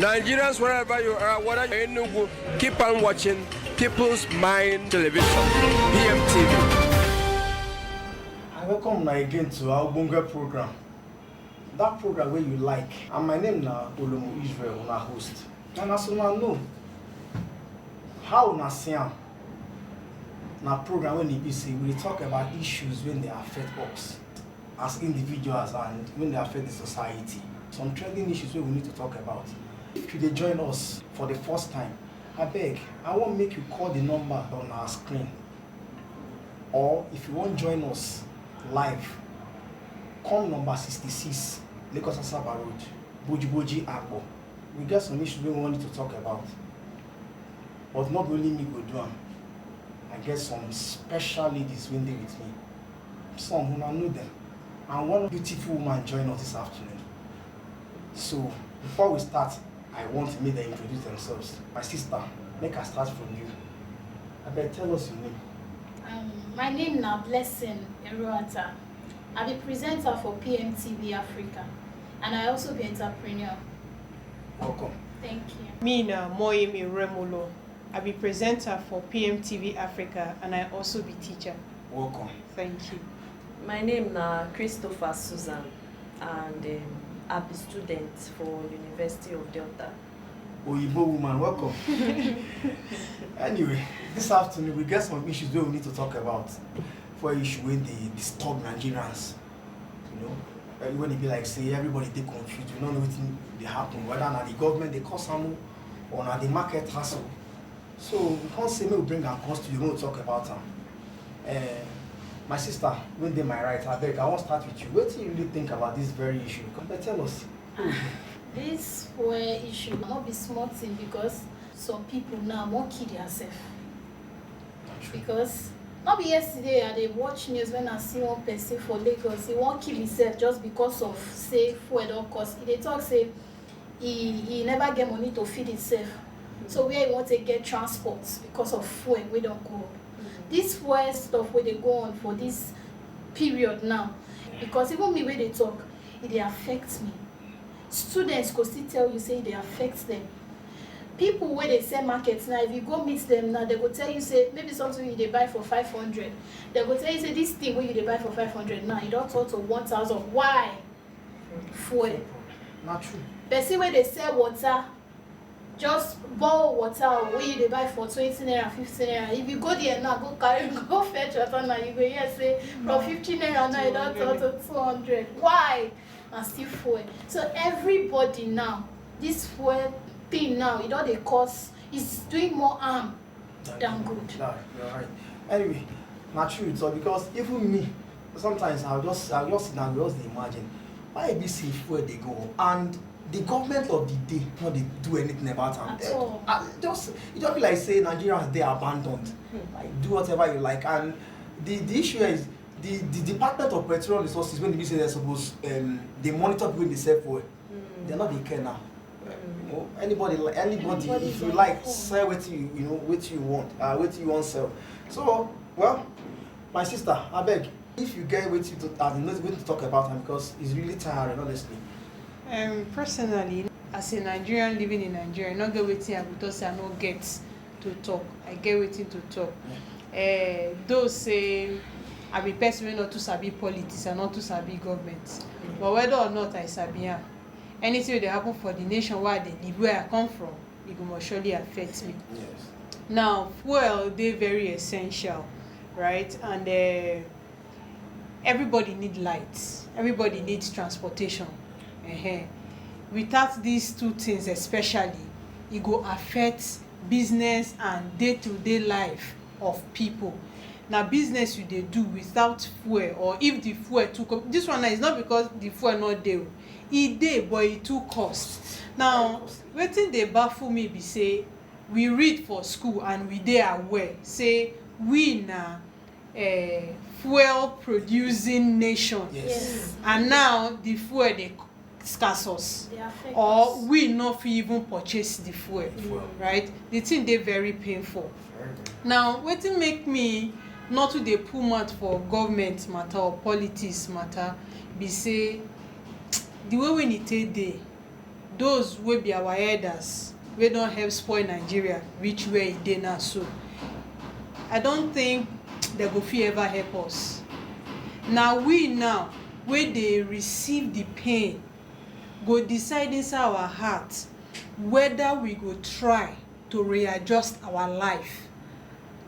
Nigerians, wherever you are, whether you're in Nugu, keep on watching People's Mind Television, PMTV. I welcome you again to our Ogbonge program. That program where you like. And my name is Olomu Israel, our host. And as you know, how na siam na program when we say we talk about issues when they affect us as individuals and when they affect the society. Some trending issues where we need to talk about. If you join us for the first time, I beg, I won't make you call the number on our screen. Or if you won't join us live, call number 66, Lagos Asaba Road, Boji Agbo. We got some issues we wanted to talk about. But not only me go do them. I get some special ladies when they with me. Some who I know them. And one beautiful woman join us this afternoon. So before we start, I want to make them introduce themselves. My sister, make her start from you. I better tell us your name. My name is Blessing Eruata. I'm a presenter for PMTV Africa, and I also be entrepreneur. Welcome. Thank you. Me na Moyemi Remulo. I be presenter for PMTV Africa, and I also be teacher. Welcome. Thank you. My name na Christopher Susan, and I'm a student for University of Delta. Oyibo woman, welcome. Anyway, this afternoon we get some issues where we need to talk about. For issue when they disturb Nigerians. You know, when it be like say everybody they confused, you don't know what they happen, whether na the government they cause some or na the market hustle. So we can't say me we bring our cost to you, we want to talk about them. My sister, when they my right, I beg, I want to start with you. What do you really think about this very issue? Tell us. This whole issue will not be small thing because some people now won't kill themselves. Because not be yesterday I watch news when I see one person for Lagos, he won't kill himself just because of say fuel don't cost. They talk say he never get money to feed himself. So where he want to get transport because of fuel we don't go. This fuel stuff where they go on for this period now, because even me where they talk, it affects me. Students could still tell you say it affects them. People where they sell markets now, if you go meet them now, they will tell you say maybe something they buy for 500. They will tell you say this thing where you they buy for 500 now, you don't talk to 1,000. Why? Fuel. Not true. But see where they sell water. Just boil water where you they buy for 20 naira, 15 naira. If you go there now, go fetch water now, you go here say from 15 naira now you don't talk to 200. Why? And still fuel. So everybody now, this fuel thing now, it all they cost is doing more harm than good. Yeah, you're right. Anyway, not true. So because even me, sometimes I'll just sit down and just imagine why ABC fuel they go up and the government of the day not they do anything about them. At all. It just feel like say Nigerians they abandoned. Like do whatever you like. And the issue is the Department of Petroleum Resources when they say they're supposed they monitor when they sell fuel. They're not they care now. You know, anybody if you like sell what you know what you want, what you want sell. So well, my sister, I beg if you get what you to talk about them because it's really tiring honestly. Personally, as a Nigerian living in Nigeria, I not get waiting because I not get to talk. I get waiting to talk. Those say I be person not to sabi politics and not to sabi government. But whether or not I sabi anything that happen for the nation where they live, where I come from, it will surely affect me. Yes. Now, fuel they very essential, right? And everybody need lights. Everybody needs transportation. Without these two things especially, it go affect business and day-to-day life of people. Now business you they do without fuel, or if the fuel too this one is not because the fuel not there, it dey but it too cost. Now wetin dey baffle me be say we read for school and we dey aware say we na fuel producing nation. Yes. And now the fuel dey scarce us, or us. we no fit even purchase the fuel, right? The thing dey very painful. Now wetin make me not to dey put mouth for government matter or politics matter be say the way when it take dey those wey be our elders wey don help spoil Nigeria reach where e dey now, so I don't think they go fit ever help us. Na we now wey dey receive the pain go decide inside our heart whether we go try to readjust our life,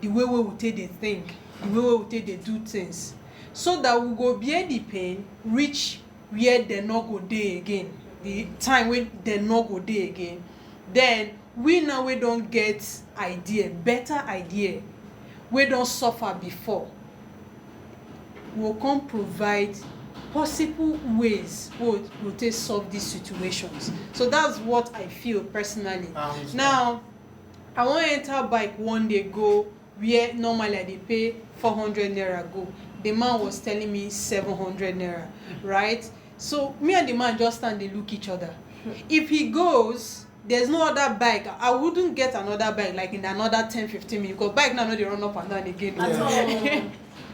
the way wey we take dey think, the way wey we take dey do things, so that we go bear the pain reach where dem no go dey again, the time wey dem no go dey again. Then we now wey don get idea, better idea, wey don suffer before, we go come provide possible ways wey we go take solve these situations. So that's what I feel personally. Now I wan enter bike one day go where normally I dey pay 400 naira go. The man was telling me 700 naira, right? So me and the man just stand dey look each other. If he goes, there's no other bike. I wouldn't get another bike like in another 10-15 minutes, because bike now no dey run up and down again.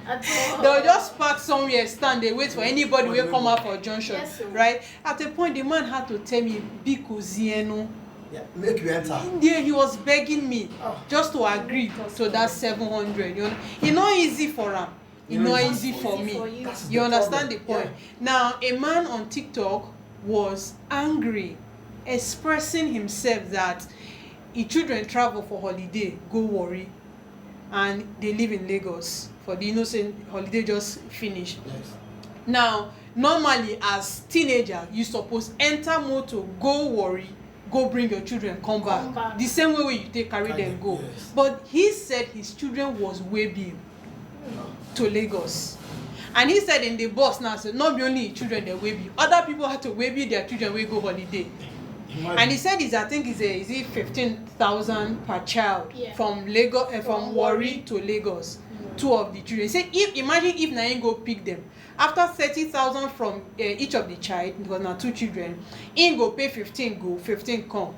At all. They'll just park somewhere, stand, they wait for anybody will come out for junction, yes, right? At a point, the man had to tell me, Biko Zieno. Yeah, make you enter. Yeah, he was begging me just to agree to that 700. You know, it's not easy for him. It's not easy for me. You understand the point? Yeah. Now, a man on TikTok was angry, expressing himself that his children travel for holiday, go worry, and they live in Lagos for the innocent holiday just finished. Yes. Now, normally as teenager, you suppose enter motor, go worry, go bring your children, come back. The same way you take carry them go. Yes. But he said his children was webbing to Lagos. And he said in the bus now, so not be only his children they webby, other people had to webby their children wey go holiday. Imagine. And he said I think is it 15,000 per child, Yeah. from Lagos, from Warri to Lagos. Two of the children. He said imagine if na him go pick them. After 30,000 from each of the child, because now 2 children, him go pay 15 go, 15 come.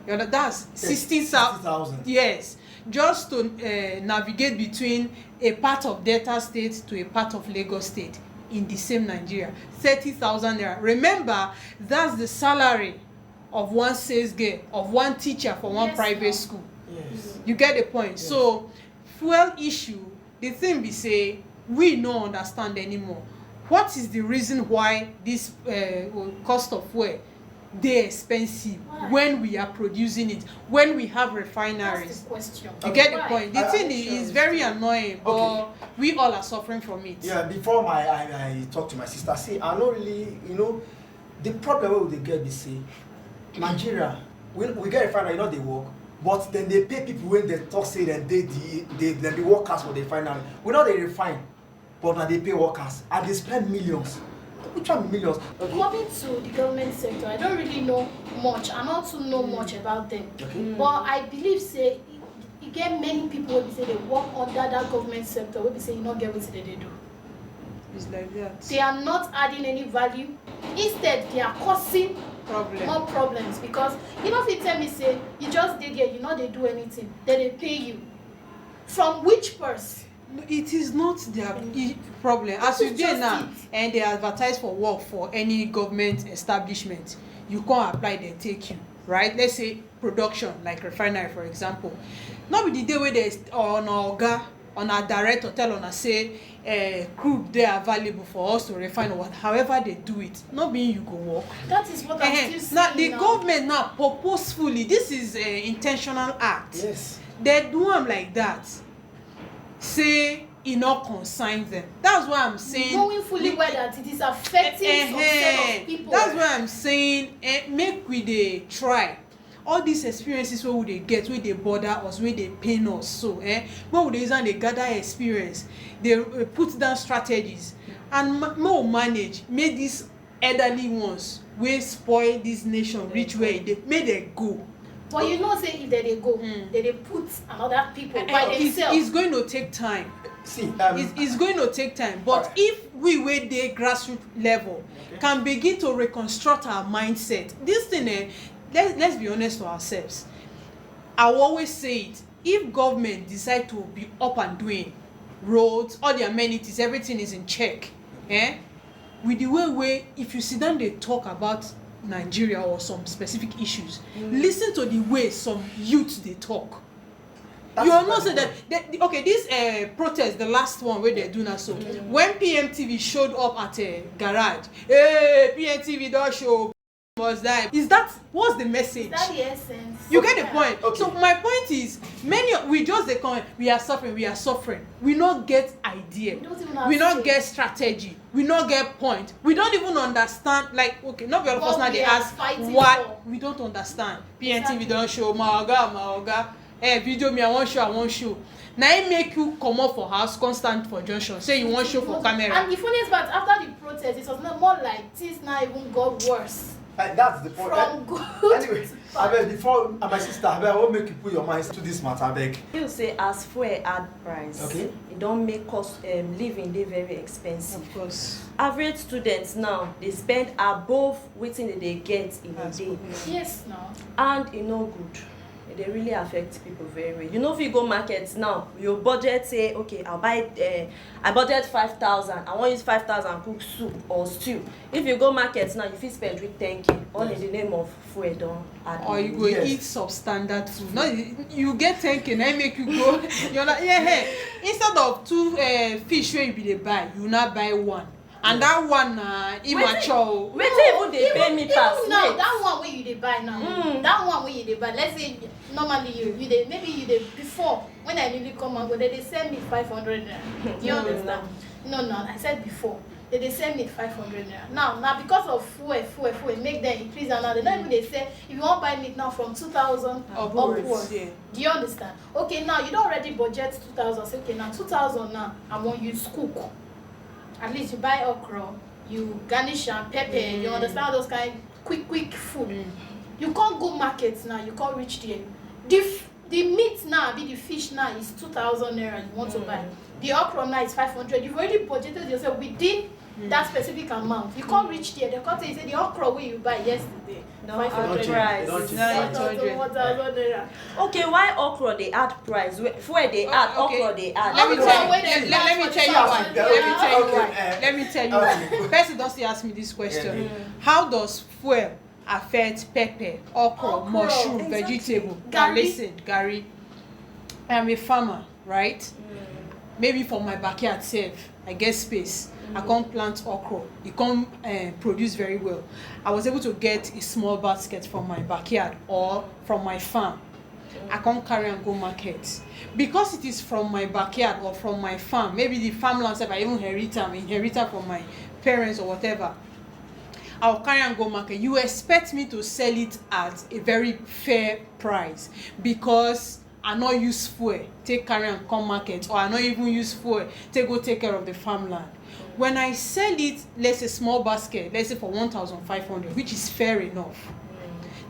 You know, that's 60,000. Yes, just to navigate between a part of Delta State to a part of Lagos State in the same Nigeria. 30,000 naira. Remember, that's the salary of one sales girl, of one teacher for one private school. Yes. You get the point? Yes. So fuel issue, the thing be say we no understand anymore. What is the reason why this cost of fuel dey expensive when we are producing it, when we have refineries? That's the question. You get the point? The thing is very annoying, but Okay. we all are suffering from it. Yeah, before I talk to my sister, see, I don't really, the problem wey we dey get be say Nigeria, we get refinery, they work, but then they pay people when they talk say that they be workers for the refinery. We know they refine, but now they pay workers and they spend millions. Which one millions? Coming to the government sector, I don't really know much. I not too know much about them. Okay. But I believe say you get many people wey be say they work under that government sector wey be say you not get wetin they do. It's like that. They are not adding any value. Instead, they are causing Problem. more problems, because you know if you tell me say you just dey there, you know they do anything, then they pay you. From which purse? No, it is not their problem. As you is dey just now, it. and they advertise for work for any government establishment, you can't apply, they take you, right? Let's say production, like refinery for example. Not be the day where there's on oga, on a director tell on say crude they are available for us to refine or what, however they do it, not being you go work. That is what I'm still saying Now the now. government now purposefully, this is intentional act. Yes. They do them like that, say e no concern them. That's why I'm saying, Knowing fully well that it is affecting some set of people. that's why I'm saying make we dey try all these experiences wey we dey get, wey dey bother us, wey dey pain us, so make we dey use am dey gather experience, dey put down strategies, and make we manage, make these elderly ones wey spoil this nation reach where e dey, make dem go. But you know say if they go, they put another people by themselves. It's going to take time. See, It's going to take time, but Alright. if we wey dey grassroots level can begin to reconstruct our mindset, this thing let's be honest to ourselves. I will always say it, if government decide to be up and doing roads, all the amenities, everything is in check, with the way if you sit down dey talk about Nigeria or some specific issues, listen to the way some youth they talk. You almost say that okay, this protest, the last one where they do now, so when PMTV showed up at a garage, hey, PMTV don't show, was that, is that, what's the message? Is that the essence? You get the point. Okay. So my point is, we just they come, we are suffering, we not get idea, we not get strategy, we not get point, we don't even understand, like, okay, not all of us now they ask what we don't understand. PNTV don't show, my oga, video me, I won't show. Now it make you come up for house constant for junction, say you want show for camera. And the funniest part, after the protest, it was not more like things now even got worse. That's the point. From good. Anyway, Abel, before my sister, Abel, I won't make you put your minds to this matter, Abel. You say as fuel add price, Okay. it don't make cost living dey very expensive. Of course. Average students now they spend above wetin they get in a day, Yes, now. and e no good. E dey really affect people very well. You know, if you go market now, your budget say okay, I budget 5,000, I wan use 5,000 cook soup or stew. If you go market now, you fit spend reach 10k all in the name of fuel don add. Or you go eat substandard food. No, you get 10k, now make you go. You're like, instead of 2 fish wey you be dey buy, you now buy 1. And that one immature. Wetin even dey pay me pass? Even now, Wait. that one wey you dey buy now, that one wey you dey buy, let's say normally you dey, maybe you dey, before when I newly come and go, they send me 500 naira. Do you understand? No, I said before. They send me 500 naira. Now because of fuel, make them increase, and now they don't even they say if you want buy meat now from 2,000 upwards. Yeah. Do you understand? Okay, now you don't already budget 2,000. Say okay, now 2,000 now I want you to cook. At least you buy okra, you garnish and pepper, you understand those kind quick food. You can't go market now, you can't reach there. The meat now, the fish now is 2,000 naira you want to buy. The okra now is 500. You've already budgeted yourself within that specific amount. You can't reach there. The can't say the okra way you buy yesterday. No, 500 add price. Don't change. 1,000 naira. Okay, why okra they add price? Fuel they add, Okay. okra they add. Let me Okra tell wey you. dem Let me plant tell you for why. the Let Okay, me tell you why. Person don still ask me this question. How does fuel affect pepper, okra, mushroom, exactly. vegetable? Now Garri. listen, Gary. I am a farmer, right? Maybe for my backyard sef, I get space. I can't plant okra. It can't produce very well. I was able to get a small basket from my backyard or from my farm. I can't carry and go market. Because it is from my backyard or from my farm, maybe the farmland sef I even inherit am from my parents or whatever. I'll carry and go market. You expect me to sell it at a very fair price because I not use fuel take carry and come market, or I not even use fuel take go take care of the farmland. When I sell it, let's say small basket, let's say for 1,500, which is fair enough.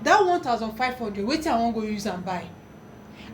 That 1,500, wetin I wan go use and buy?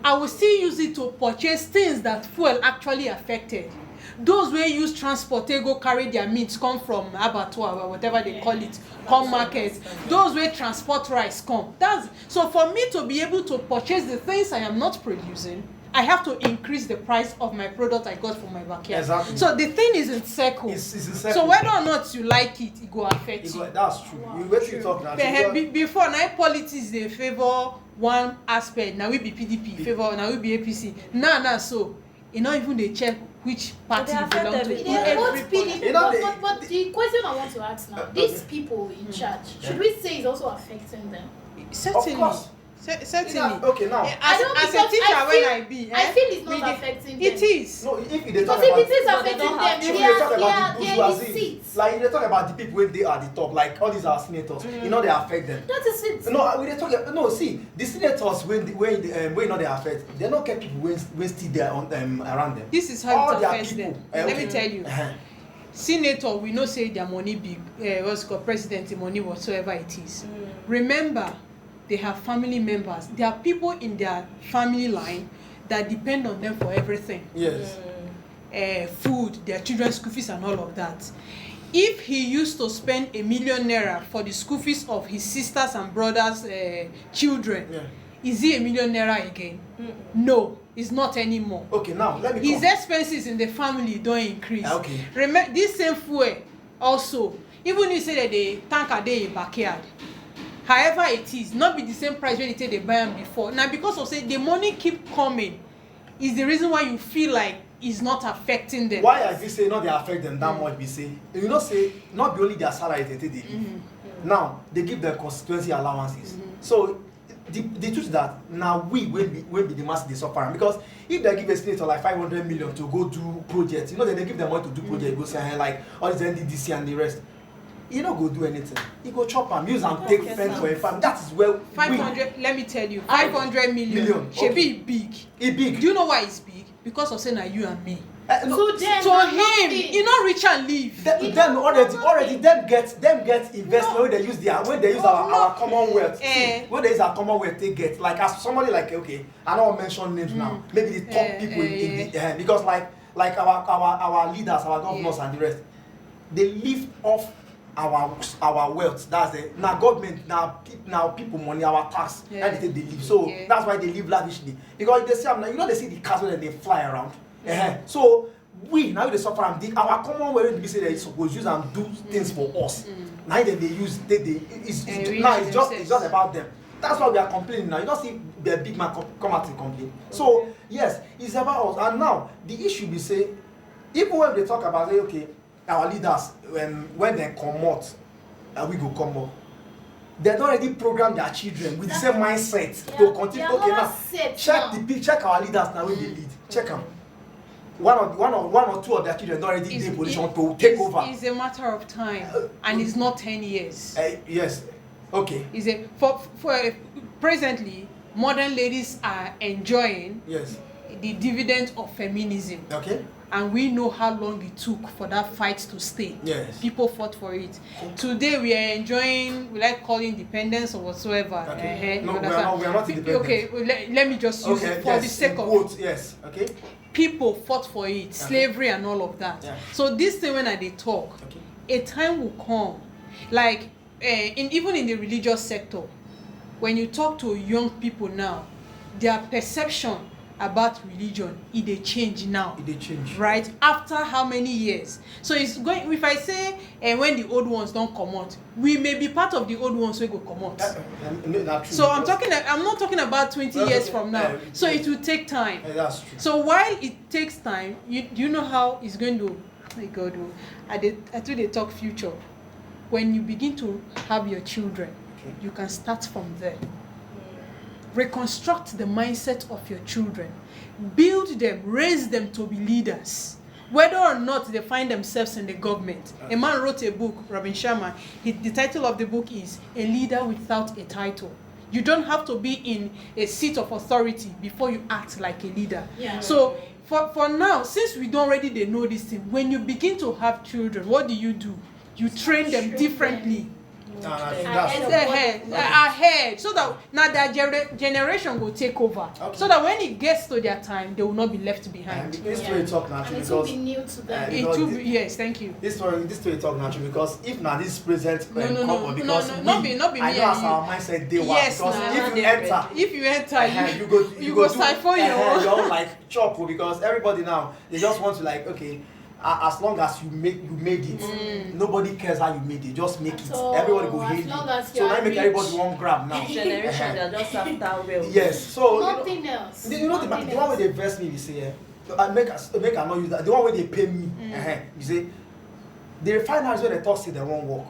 I will still use it to purchase things that fuel actually affected. Those wey use transport take go carry their meat come from abattoir or whatever they call it, come market. Those wey transport rice come. That's so for me to be able to purchase the things I am not producing, I have to increase the price of my product I got from my backyard. Exactly. So the thing is in circle. It's in circle. So whether or not you like it, it go affect you. That's true. You wait you talk now. Before now politics dey favour one aspect, now we be PDP favor, now we be APC. Now so e no even dey check which party you belong to. They vote PDP, You know, but the question I want to ask now, these people in charge, should we say it's also affecting them? Certainly. Of course. Certainly. Okay, now. I don't, As a because teacher I when feel- I be, I feel it's not affecting them. It is. No, if they Because talk if about it is But they affecting don't them, have- if they they are talk about the in bourgeoisie, seats. like they talk about the people when they are at the top, like all these are senators, you know they affect them. That is it. No, we dey talk. No, see, the senators when you know they affect, they don't get people when still there on around them. This is how All it their affects people, them. Let me tell you. Uh-huh. Senator, we know say their money big, what's called president money, whatsoever it is. Remember, they have family members. There are people in their family line that depend on them for everything. Yes. Food, their children's school fees and all of that. If he used to spend ₦1 million for the school fees of his sisters and brothers' children, is he ₦1 million again? No, it's not anymore. Okay, now let me. His expenses in the family don't increase. Okay. Remember this same fuel also, even if you say that the tanker dey in backyard, however it is, not be the same price when you take they buy am before. Now because of say the money keep coming is the reason why you feel like it's not affecting them. Why I feel say not they affect them that much be say, you know say not be only their salary they take they live. Now they give them constituency allowances. So the truth is that now we will be the mass they suffer am, because if they give a state of like 500 million to go do projects, you know, then they give them money to do projects, go say like all this NDDC and the rest. You no go do anything. You go chop am, use and take fence for a farm. That is where 500. Let me tell you, 500 million. Shebi Okay. big. It big. Do you know why it's big? Because of saying na you and me. No, To them, To na him, nothing. he not rich and live. them already them get investment when they use our commonwealth. See, when they use our commonwealth they get like as somebody like okay, I don't want to mention names now. Maybe the top people in the because like our leaders, our governors and the rest, they live off our wealth. That's it. Now government, now people money, our tax, and they live. So that's why they live lavishly. Because they say, you know, they see the cars when they fly around. So we now they suffer and our commonwealth, they say they supposed to use and do things for us. Now they use it's just about them. That's why we are complaining now. You don't see the big man come out and complain. So yes, it's about us. And now the issue be say, even when they talk about say okay, our leaders when they come out, we go come up. They don't already program their children with the same mindset to continue. Okay, now check our leaders now when they lead. Check them. One or two of their children don't already in position to take over. It's a matter of time, and it's not 10 years. Yes. Okay. Is it for presently modern ladies are enjoying the dividend of feminism. Okay. And we know how long it took for that fight to stay. Yes. People fought for it. Today we are enjoying, we like calling independence or whatsoever. Okay. No, we are not independent. Okay, well, let me just use it for the sake of quote, yes. Okay. people fought for it, slavery and all of that. Yeah. So this thing when they talk, a time will come, like even in the religious sector, when you talk to young people now, their perception about religion, they change now. They change. Right? After how many years? So it's going, if I say when the old ones don't come out, we may be part of the old ones who go come out. So I'm not talking about 20 years from now. So it will take time. That's true. So while it takes time, you know how it's going to go. I do they talk future. When you begin to have your children, you can start from there. Reconstruct the mindset of your children, build them, raise them to be leaders, whether or not they find themselves in the government. A man wrote a book, Robin Sharma. The title of the book is A Leader Without a Title. You don't have to be in a seat of authority before you act like a leader. So for now, since we don't already they know this thing, when you begin to have children, what do? You train them differently. Ahead, so that now their generation will take over. So that when it gets to their time, they will not be left behind. This way talk naturally and it will be new to them. Yes, thank you. This way talk naturally because if now this present No, not be me I know and as you. our mindset day one Yes, because nah. If you enter, you go siphon your own like chop because everybody now they just want to like okay. As long as you made it, nobody cares how you made it. Just make it. Everybody go hate you. So now make everybody one grab now. Generation that just after will. Yes. So Nothing else. You know the one where they verse me, you say, I make I not use that. The one where they pay me, you say, the refineries where they talk say they won't work.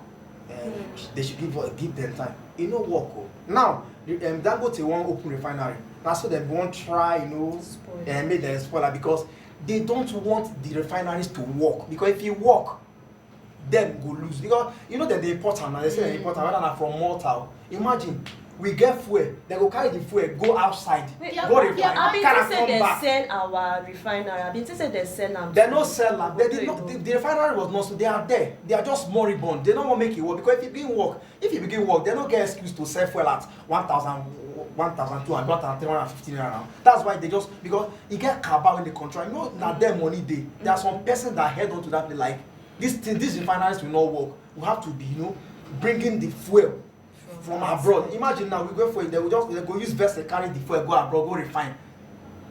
They should give them time. You know work. Now, Dangote won't open refinery. Now so they won't try, and make them spoiler because they don't want the refineries to work because if you work, them go lose because you know that they import them now. They say they import them rather than from Malta. Imagine we get fuel, they go carry the fuel, go outside, go refine, I come they back. sell our refinery. I been say they sell them. They no sell them. They did not. The refinery was not. So they are there. They are just moribund. They don't want to make it work because if you begin work, they don't get excuse to sell fuel at 1,200, 1,350 now. That's why they just because you get cabal when they control. You know, now their money day. There are some person that head on to that like this refineries will not work. We have to be bringing the fuel from abroad. Imagine now we go for it. They go use vessel carry the fuel go abroad go refine.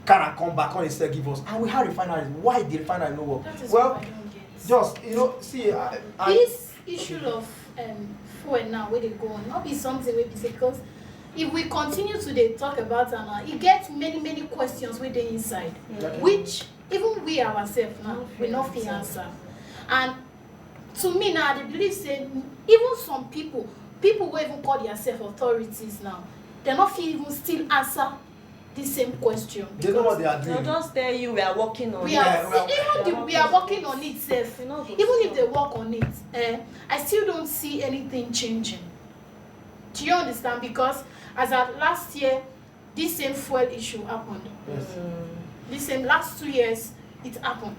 Can come back on instead give us and we have refineries. Why the refinery no work? Well, just see. This issue of fuel now where they go on, not be something wey be say because if we continue to dey talk about am, e get many questions wey dey inside, which even we ourselves now we no fit answer. And to me now, I dey believe say even some people wey even call themselves authorities now, they no fit even still answer the same question. They know what they are doing. They'll just tell you we are working on it. We are working on it sef. Even if they work on it, I still don't see anything changing. Do you understand? Because as at last year, this same fuel issue happened. Yes. This same last 2 years, it happened.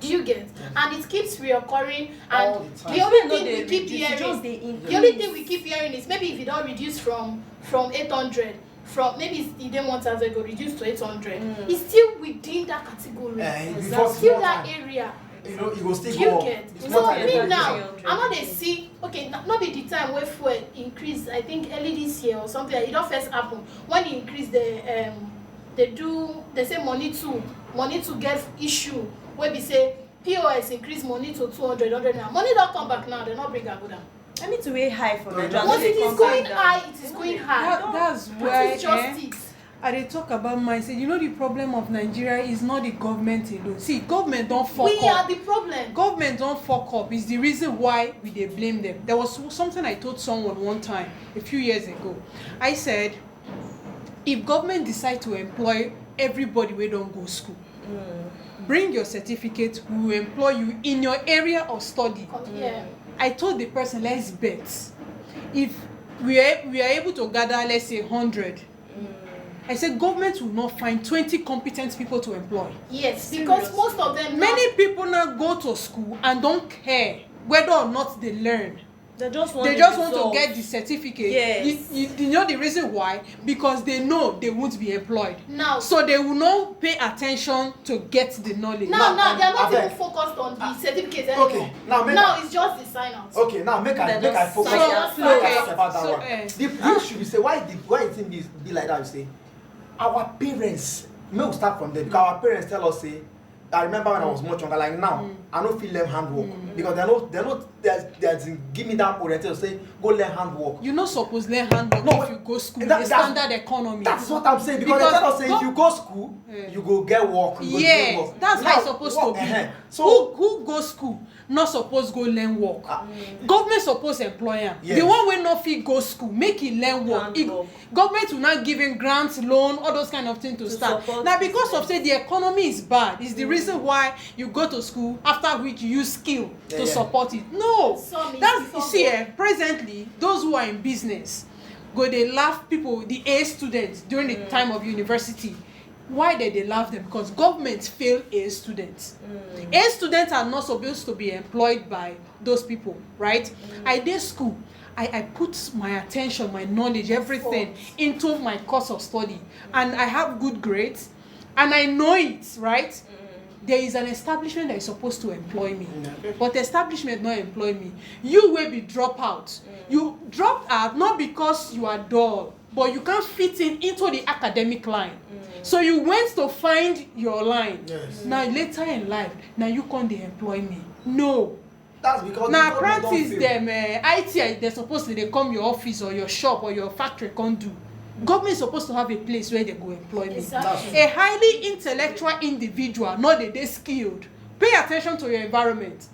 Do you get? Yes. And it keeps reoccurring. And all the time. the only thing we keep hearing, the only thing we keep hearing is maybe if you don't reduce from 800, from maybe it didn't 1,000 go reduce to 800. It's still within that category. Still that area. You know, it will still Do go you up. get? It's So not me like now, I'm not dey see. Okay, not be the time where fuel increase. I think early this year or something. It don't first happen when it increase. They say money to get issue. Where we say POS increase money to 200 now. Money don't come back now. They not bring am go down. I need to way high for Nigeria. Once it is going high, it is going high. That's That why is just it. I dey talk about mindset. You know the problem of Nigeria is not the government alone. See, government don't fuck We are up. the problem. Government don't fuck up. It's the reason why we dey blame them. There was something I told someone one time a few years ago. I said, if government decide to employ everybody wey don go school, bring your certificate, we will employ you in your area of study. Yeah. I told the person, let's bet. If we are able to gather, let's say 100, I said government will not find 20 competent people to employ. Yes, because most of them Many people now go to school and don't care whether or not they learn. They just want to get the certificate. Yes. You know the reason why? Because they know they won't be employed. now. So they will not pay attention to get the knowledge. Now they are not Abeg. even focused on the certificate anymore. Okay, now Now it's just the sign out. Okay, now make I just focus sign on out. talk about that So, one. The issue we say why it think be like that, you say our parents, may we start from there because our parents tell us say, I remember when I was much younger, like now, I don't feel learn handwork because they know there's give me that orientation say go learn handwork. You're not supposed to learn handwork No, if you go school. that- The that's- standard economy. That's what I'm saying because they tell us say if you go school, you go get work. You go Yes, get work. that's Now, how it's supposed to be. So who go school not supposed go learn work. Government suppose employ am. Yes. The one wey no fit go school make e learn work. Government will not give him grant, loan, all those kind of things to start. Na because of say the economy is bad is the reason why you go to school after which you use skill to support it. No, that's you see presently those who are in business go dey laugh people, the A students during the time of university. Why they laugh them? Because government fail A students. A students are not supposed to be employed by those people, right? I did school. I put my attention, my knowledge, everything into my course of study, and I have good grades, and I know it, right? There is an establishment that is supposed to employ me, but the establishment not employ me. You will be drop out. You dropped out not because you are dull, but you can't fit into the academic line. So you went to find your line. Yes. Now later in life, now you can't employ me. No. that's because Now the government practice don't feel. them IT, they're supposed to they come your office or your shop or your factory can't do. Government is supposed to have a place where they go employ me. Exactly. A highly intellectual individual, not that they skilled. Pay attention to your environment.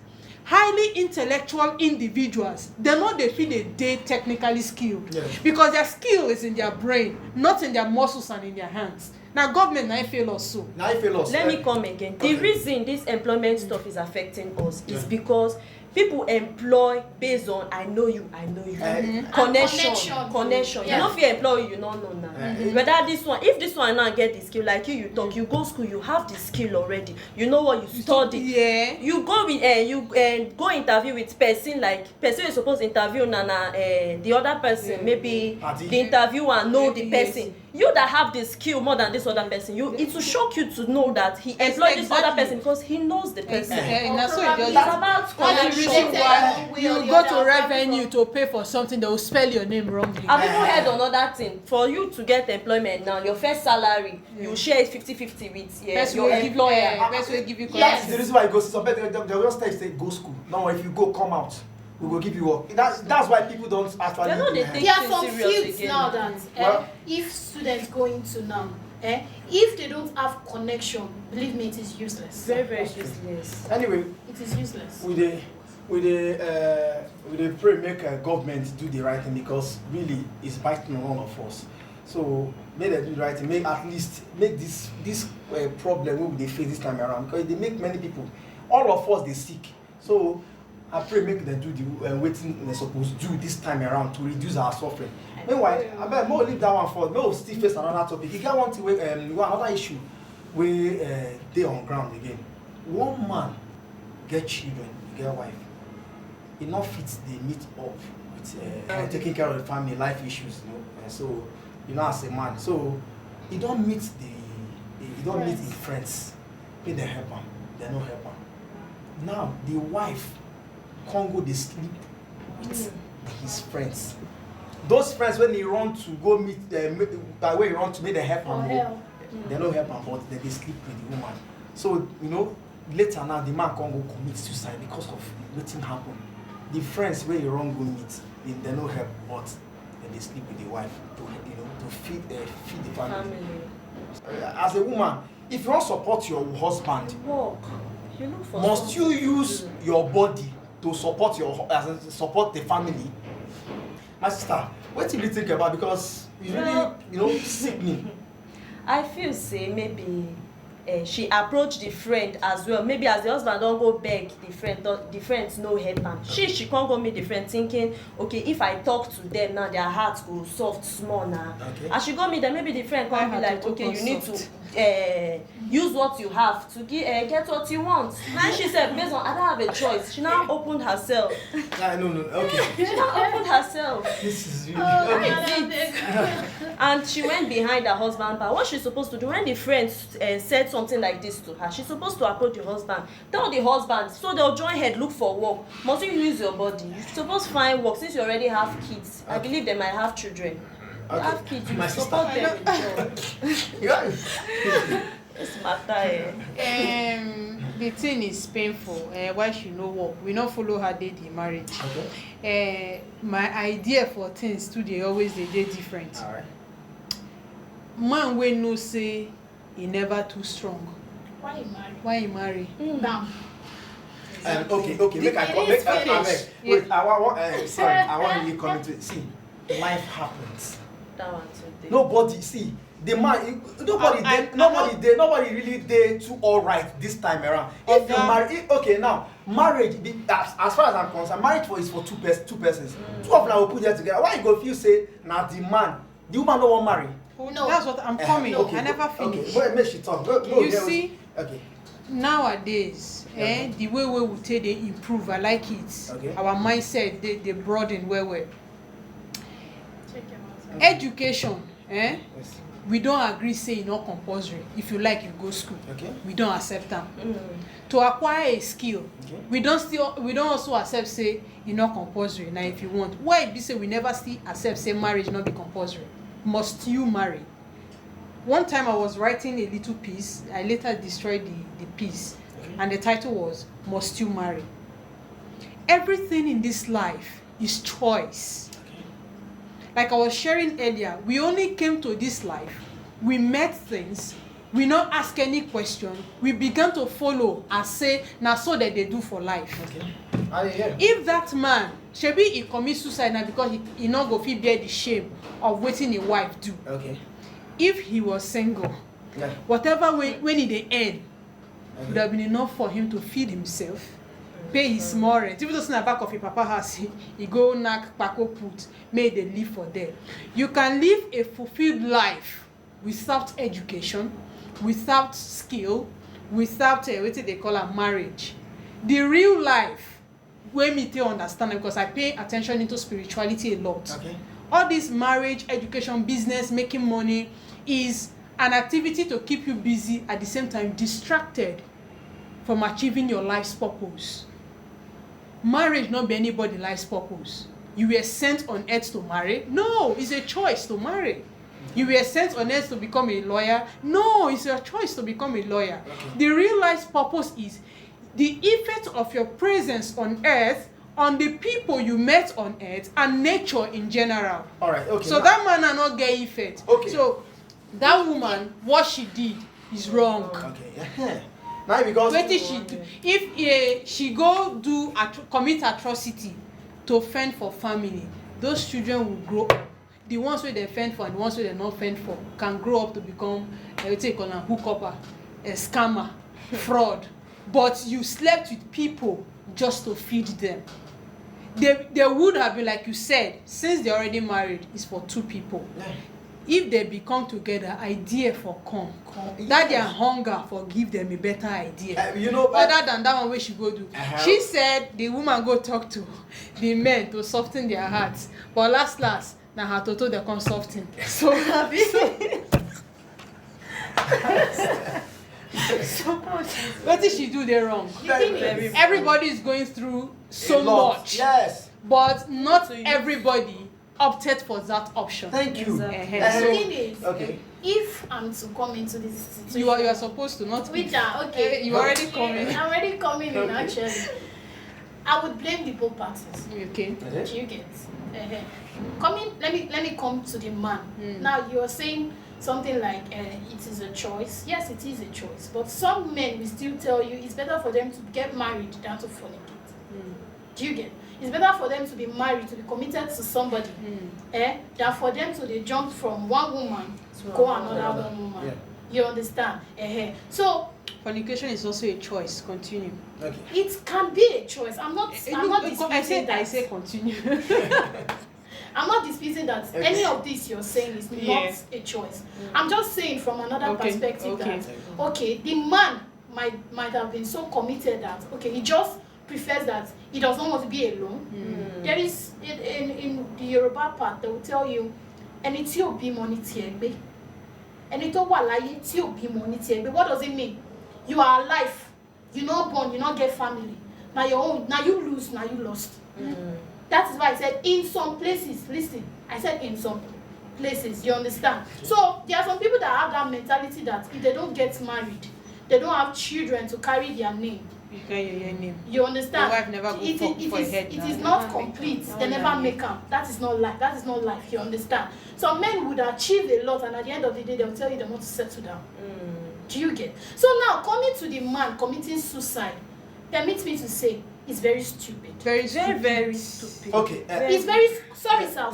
Highly intellectual individuals, they're not they feel they technically skilled. Yes. Because their skill is in their brain, not in their muscles and in their hands. Now government now fail us so. Now I feel lost. Let me come again. The reason this employment stuff is affecting us is because people employ based on I know you. Connection. You Yeah. no fit employ you no know now. Whether this one, if this one now get the skill, like you talk, you go school, you have the skill already. You know what you study. Yeah. You go with go interview with person like person you suppose interview na the other person maybe Party. the interviewer know the Yes. person. You that have the skill more than this other person, it will shock you to know that he employed this other Exactly. person because he knows the person. And that's so it Probably just It's about that's the connection. reason why Way or you the go other, to revenue to pay for something they will spell your name wrongly. I've even heard another thing. For you to get employment now, your first salary, you share it 50-50 with Best your will give employer. best will give you Yes. That's the reason why I go. Some people they'll just tell you say go school. No, if you go, come out. we go give you work. That's why people don't actually. They know they take There are things some serious fields again. now that Well- if students go into now, if they don't have connection, believe me, it is useless. Very, very useless. Anyway, It is useless. we dey pray make government do the right thing, because really it's biting on all of us. So make dem do the right thing, make at least make this problem wey we dey face this time around, because e dey make many people, all of us dey sick. So I pray make dem do the wetin dem suppose do this time around to reduce our suffering. Meanwhile, abeg make we leave that one for, make we still face another topic. E get one thing wey another issue wey dey on ground again. One man get children, e get wife, e no fit dey meet up with taking care of the family life issues, you know. And so as a man, so e don meet him friends, make dem help am, dem no help am. Now the wife come go dey sleep with his friends. Those friends when he run to go meet wey he run to make dem help am, dem no help am, but dem dey sleep with the woman. So later now the man come go commit suicide because of wetin happen. The friends wey he run go meet, dem no help, but dem dey sleep with the wife to feed the family. As a woman, if you wan support your husband, Work. You look for must something you use to do. your body to support support the family? My sister, wetin you think about, because you really sick me. I feel say maybe she approach the friend as well. Maybe as the husband don go beg the friends no help am. She can't go meet the friend thinking, okay, if I talk to them now, their heart go soft small now. Okay. As she go meet them, maybe the friend can't be like, okay, you need to use what you have to get what you want. And she said, based on I don't have a choice. She now opened herself. No, okay. She now opened herself. This is really okay. And she went behind her husband, but what she's supposed to do when the friend said something like this to her, she's supposed to approach the husband, tell the husband, so they'll join head, look for work. Must you use your body? You're supposed to find work since you already have kids. I believe they might have children. You have kids, you My support sister. them with job. It's matter. The thing is painful. Why she no work? We not follow her dey the marriage. Okay. My idea for things too dey always dey different. All right. Man wey know say he never too strong. Why you marry? Why he marry? Now, Okay. Make I finish. wait. I want really come into it. See, life happens. That one today. Nobody see the man. Nobody really dey too alright this time around. If you marry, now marriage. As far as I'm concerned, marriage is for two persons. Two of them will put them together. Why you go feel say now the woman don't want marry? No. That's what I'm coming. I never finish. Okay, make she talk. You see, okay. Nowadays, the way we take dey improve, I like it. Okay. Our mindset they broaden well. Check your mouth. Education, Yes. we don't agree say e not compulsory. If you like, you go school. Okay. We don't accept them. To acquire a skill, Okay. we don't also accept say e not compulsory. Now, if you want, why it be say we never still accept say marriage not be compulsory? Must you marry? One time I was writing a little piece. I later destroyed the piece, and the title was "Must You Marry?" Everything in this life is choice. Like I was sharing earlier, we only came to this life, we met things, we not ask any question, we began to follow and say, na so that they do for life. Okay. If that man, shebi he commit suicide now because he not go fit bear the shame of wetin him wife do. Okay. If he was single, Yeah. whatever way when he dey earn, Okay. would have been enough for him to feed himself, pay his small rent. Even though it's in the back of your papa house, he go knack pako put, make they live for there. You can live a fulfilled life without education, without skill, without wetin they call a marriage. The real life, wey me take understand it, because I pay attention into spirituality a lot. Okay. All this marriage, education, business, making money is an activity to keep you busy, at the same time distracted from achieving your life's purpose. Marriage not be anybody life's purpose. You were sent on earth to marry? No, it's a choice to marry. You were sent on earth to become a lawyer? No, it's your choice to become a lawyer. Okay. The real life's purpose is the effect of your presence on earth on the people you met on earth and nature in general. All right, okay. So that man are not get effect. Okay. So that woman, what she did is wrong. Okay. Now because Wetin she do? If she go do commit atrocity to fend for family, those children will grow up. The ones wey dem fend for and the ones wey dem not fend for can grow up to become wetin you call am hook-upper, a scammer, fraud. But you slept with people just to feed them. They would have been, like you said, since they already married, it's for two people. Yeah. If they become together, idea for come. Yes. That their hunger for give them a better idea. You know, other than that one wey she go do. She said the woman go talk to the men to soften their hearts, but last na her toto dey come soften. So wetin she do dey wrong? Everybody is going through so much. Yes. But not everybody opted for that option. Thank you. Exactly. The thing is, Okay. if I'm to come into this situation, You are supposed to not. which are okay, You already coming. I'm already coming in actually. I would blame the both parties. Okay. Do you get? Let me come to the man. Now you're saying something like it is a choice. Yes, it is a choice. But some men will still tell you it's better for them to get married than to fornicate. Do you get? It's better for them to be married, to be committed to somebody, than for them to jump from one woman to go another one woman. Yeah. You understand? So Fornication is also a choice. Continue. Okay. it can be a choice. I'm not disputing that. I say continue. I'm not disputing that Okay. any of this you're saying is not a choice. I'm just saying from another perspective that the man might have been so committed that he just prefers that he does not want to be alone. There is in the Yoruba part they will tell you ẹni tí ò bímọ ní tiẹ̀ gbé. Ẹni tó wà láyé tí ò bímọ ní tiẹ̀ gbé. What does it mean? You are alive, you not born, you not get family. Now your own, now you lose, now you lost. That is why I said in some places, listen, I said in some places, you understand? So there are some people that have that mentality that if they don't get married, they don't have children to carry their name. You carry your name. You understand? Your wife never go fuck for your head. It is not complete. They never make up. That is not life. That is not life. You understand? Some men would achieve a lot, and at the end of the day, they'll tell you they want to settle down. Do you get? So now, coming to the man committing suicide, permit me to say, it's very stupid. Very stupid. Okay. It's very sorry, sir.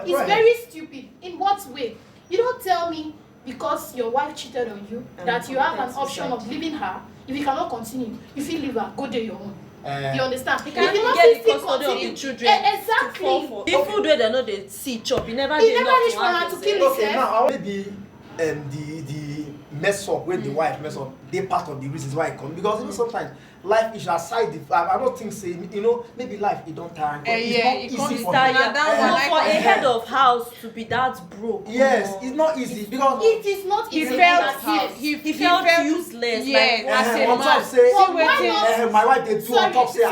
It's very stupid. In what way? You don't tell me because your wife cheated on you that you have an option of leaving her. If you cannot continue, if you leave her, go do your own. You understand? You cannot get the custody of the children. Exactly. If they know they see chop, you never reach for her to kill Okay, himself. now maybe the mess up when the wife mess up, they part of the reasons why it comes because sometimes life is aside. I don't think say maybe life it don't tire. It's not easy for him. For a head of house to be that broke. Yes, it's not easy because it is not easy. He felt useless. As a on top man. say my wife they do on top say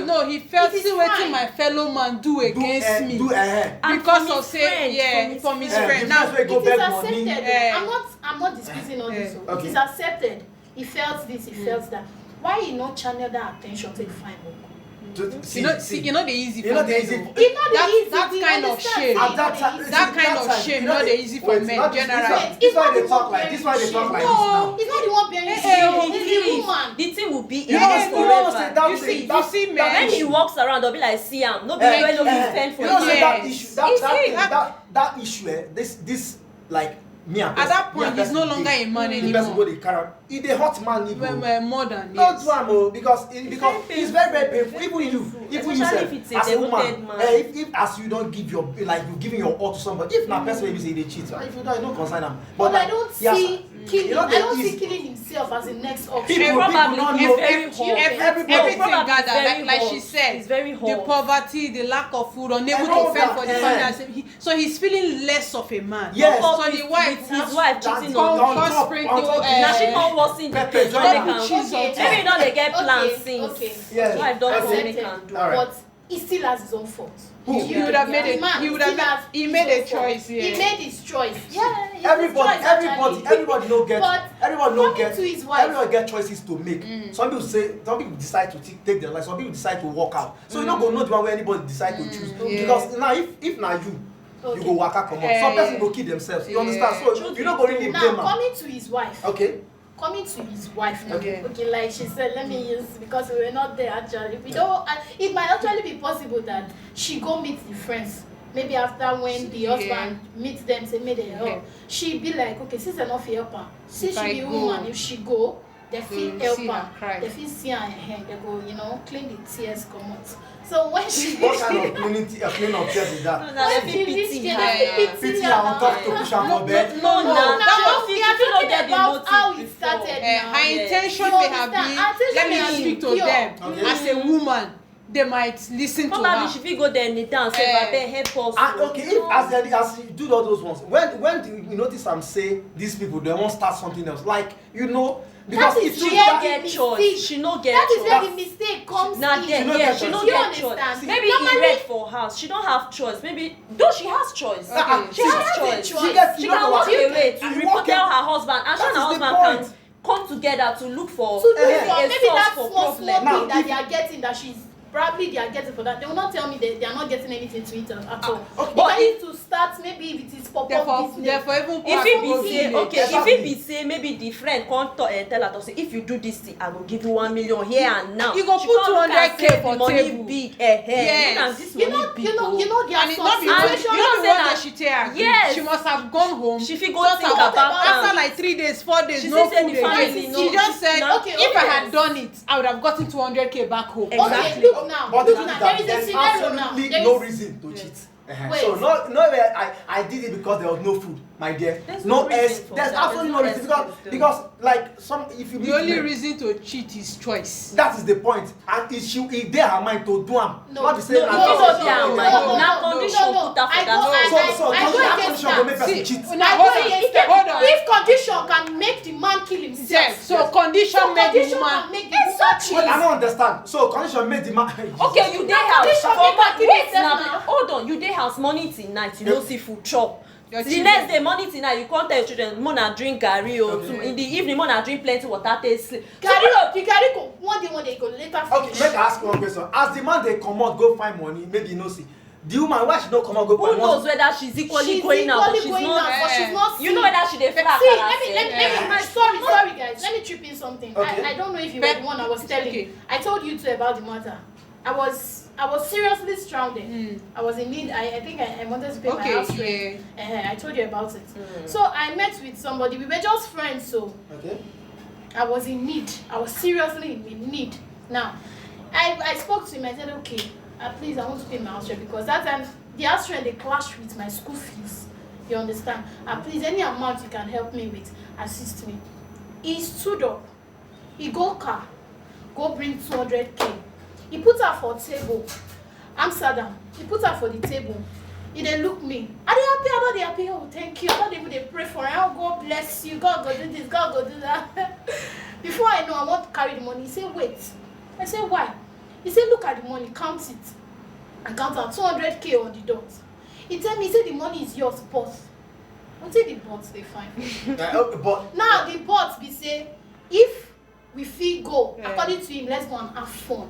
No. He felt see wetin my fellow man do against me because of say from his friend. Now it is accepted. I'm not disputing all this. It is accepted. He felt this. He felt that. Why you not channel that attention to the fine work? You know the easy for men. That kind of shame. That kind of shame not the easy for men generally. This why they talk like this. No, it's not the one bearing shame. It's the woman. The thing will be forever. You see, man. When he walks around, they'll be like, see him. No be when no be stand for you. That issue. That issue. This like. At that point, he's no longer a man anymore. He's a hot man even. More than yes. Not one because it's very painful. Even you as a woman, if as you don't give your you're giving your all to somebody. If not person maybe say they cheat, if you don't concern them. But I don't see killing. I don't see killing himself as the next option. Everything gathered, like she said, it's very hard. The poverty, the lack of food, unable to fend for the family. So he's feeling less of a man. Yes. So the wife, his wife cheating on him. Now she can't work in the place. Every now they get plans since. His wife don't know what they can do. But he still has his own fault. Who? He would have made Man, he would have he made a choice. He Yeah. made his choice. Yeah, it's his Everybody choice, actually. no get But everyone no coming get to his wife. everyone get choices to make. Some people decide to take their life, some people decide to walk out. So you not go know the one where anybody decide to choose. Yeah. Because now if na you Okay. go waka comot. Some person go kill themselves. You understand? So you not go really blame Now am. coming to his wife. Okay. Coming to his wife now. Okay. Okay, like she said, let me use because we were not there actually. We don't. It might actually be possible that she go meet the friends. Maybe after when the husband meets them, say may they help. She be like, okay, since I not help her, since she be a woman, if she go, they feel help her. They feel see her hand. They go, clean the tears come out. So when she What kind of clean up tears is that? when she reach there, Pity her on top to push her for bed. No, now that we you are don't talking get the about motive how it before. started now. Her intention You may have understand? been, let Her intention me speak to may have them been pure. as a woman. They might listen to Probably her. she fit go there kneel down say babe help us. And okay, if as you do all those ones, when do you notice am say these people they wan start something else, like because That if is you she where no the get mistake- choice she no get That is choice. where the mistake comes na in. there She no yeah get she no choice. You get understand? choice maybe Normally- he read for house she don't have choice maybe though she has choice Okay. she She has has a choice choice. She can walk you away to you report walk tell in- her husband and she That and her is the husband point. can come together to look for To look Eh, for a maybe source that for small problem. Now, thing that if- they are getting that she's probably they are getting for that. They will not tell me they are not getting anything to eat at all. okay. But But if to start maybe if it is Therefore, business. therefore even if it be Possible say village. okay if Exactly. it be say maybe the friend come tell her to say if you do this thing I go give you 1 million here and now You go she put come look and 200K say for the money table. big Yes. look at this You money know, big there oh. are And it's some not be And one, situations. you know not be say one na- that she tell her. Yes. She must have gone home. She fit go thought think about about after am. like 3 days, 4 days, She no say food the family again. no- She just said, Okay, if I okay. had done it, I would have gotten 200K back home. Exactly. Okay, look now. But the Look truth now. is There that is a there's scenario now. absolutely There no is- reason to cheat. Wait. So no way I did it because there was no food, my dear. There's no no reason S. for There's that. absolutely no There's reason no because excuse, because like some if you The meet only men, reason to cheat is choice. that is the point, and it dey her mind to do am. No, Not be say no, na no, because no, of no, something. no, na condition no. put her for I that go- situation. So I go that against condition go make that. person cheat. Now, I hold go on, against hold that. on. If condition can make the man kill himself, Yes. So condition so made the condition woman. can make the woman kill Wait, I himself. don't understand. So condition made the man. Okay, you dey house condition for make her kill wait herself na now. hold on you dey house morning till night you no see food chop. Your The children. next day morning till night you come tell your children mo na drink garri o Okay. too in the evening mo na drink plenty water take sleep. Carry go one day go later Okay, finish. make I ask you one question. As the man dey comot go find money, maybe you no see. The woman why she no comot go Who find knows money? whether she's equally She's going out but equally she's going not out, but she's not you know whether she dey fly See, akara let me sorry guys, let me chip in something. Okay. I don't know if you were the one I was telling. Okay. I told you too about the matter. I was seriously stranded. I was in need. I think I wanted to pay my house rent. I told you about it. So I met with somebody. We were just friends. So Okay. I was in need. I was seriously in need. Now, I spoke to him. I said, okay, please, I want to pay my house rent because that time the house rent they clashed with my school fees. You understand? Please, any amount you can help me with, assist me. He stood up. He go car, go bring 200K. He put her for table. Amsterdam. He put her for the table. He then look me. Are they happy? I know they happy. Oh, thank you. I don't even they pray for her. Oh, God bless you. God go do this. God go do that. Before I know, I want to carry the money. He said, wait. I said, why? He said, look at the money. Count it. I count out 200K on the dot. He tell me, he said the money is yours, but. Until the bots they find. Okay, but Now the bots be say, if we feel go, Yeah. according to him, let's go and have fun.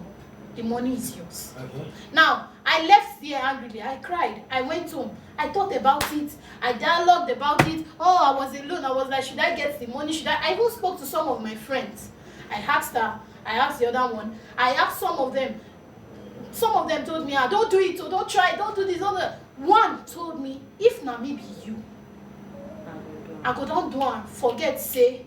The money is yours. okay. Now, I left there angrily. I cried. I went home. I thought about it. I dialogued about it. Oh, I was alone. I was like, should I get the money? Should I even spoke to some of my friends. I asked her. I asked the other one. I asked some of them. Some of them told me, don't do it. Don't try. Don't do this. One told me, if na me be you, I go don do am. Forget say,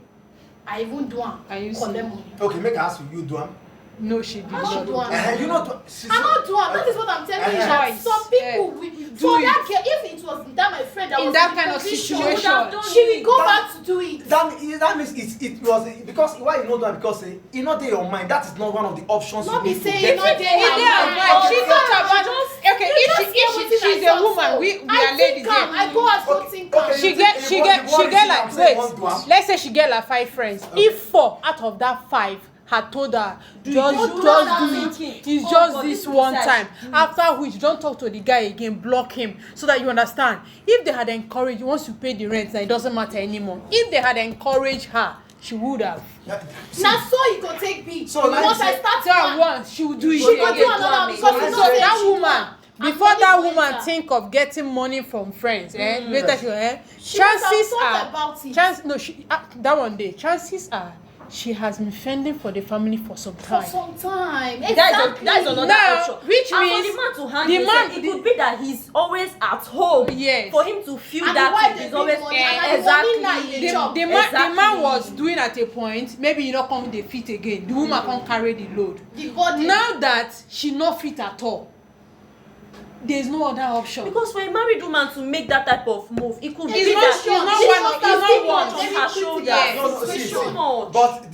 I even do am. Are you Collect serious? money. Okay, make I ask you do am. No, she did I not. should do am. You know do. I'm not doing. That is what I'm telling you. That Choice. some people will Do for it. that girl. If it was that my friend that In was that in kind the of position, situation. She would have done she will go That- back to do it. That means it was because why you know that because it not in your mind. That is not one of the options Not you be need to saying get. not there. She did advise. She thought about. Okay, if she's a woman, we I are ladies think am. here. I go as go Okay, think okay. am. She get You want to like say one do am? wait. Let's say she get like 5 friends. If 4 out of that 5 had told her Do just it. do it, it's Oh, just God, this this one is time, like, after which don't talk to the guy again, block him, so that you understand. If they had encouraged, once you pay the rent, then it doesn't matter anymore. If they had encouraged her, she would have. Na so you go take be. So, like once you I say- start That one, one, she will do it she go do again. another because So, you like know you say that she do woman, am, and before money that go woman enter. think of getting money from friends, later Yes. she, She must have chances thought about it. that one day, chances are she has been fending for the family for some For time. some time. That is Exactly. another Now, option. which and means for the man to hand the himself, man- it could be that he's always at home. Yes. For him to feel And that the wife thing, dey he's bring always money, and the money na in the job. The man Exactly. was doing at a point, maybe you not come dey fit again, the woman can't carry the load. The body. Now that she not fit at all, there is no other option. Because for a married woman to make that type of move, it could It's be not that sure. not She one- must it's have not been one. on on very her critical shoulders. Yes. No, see, situation. too much. But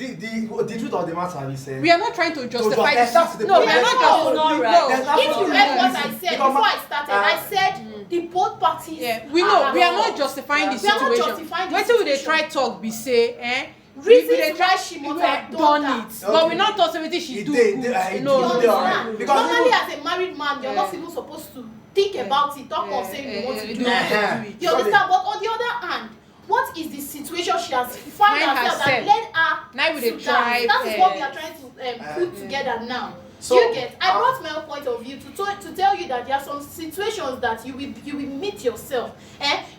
the truth of the matter is, We are not trying to justify just- that's the no, we point. are not That's just not right. There's If absolutely you read what no I reason. said Because before I started, I said the both parties. Yeah, we know we are not just justifying the We are not situation. justifying the Wetin we dey situation. try talk be say, Reasons we dey why she must have done that. but we not talk say wetin she It do dey- good. it No, You dey- no, dey no. alright. Because normally even- as a married man, you're Yeah. not even supposed to think about it. Talk of saying you want to do do that. it. You understand? But on the other hand, what is the situation she has found Find herself that herself. led her Now we dey to try, that? That is what we are trying to put together now. So, You get? I brought my own point of view to tell you that there are some situations that you will meet yourself,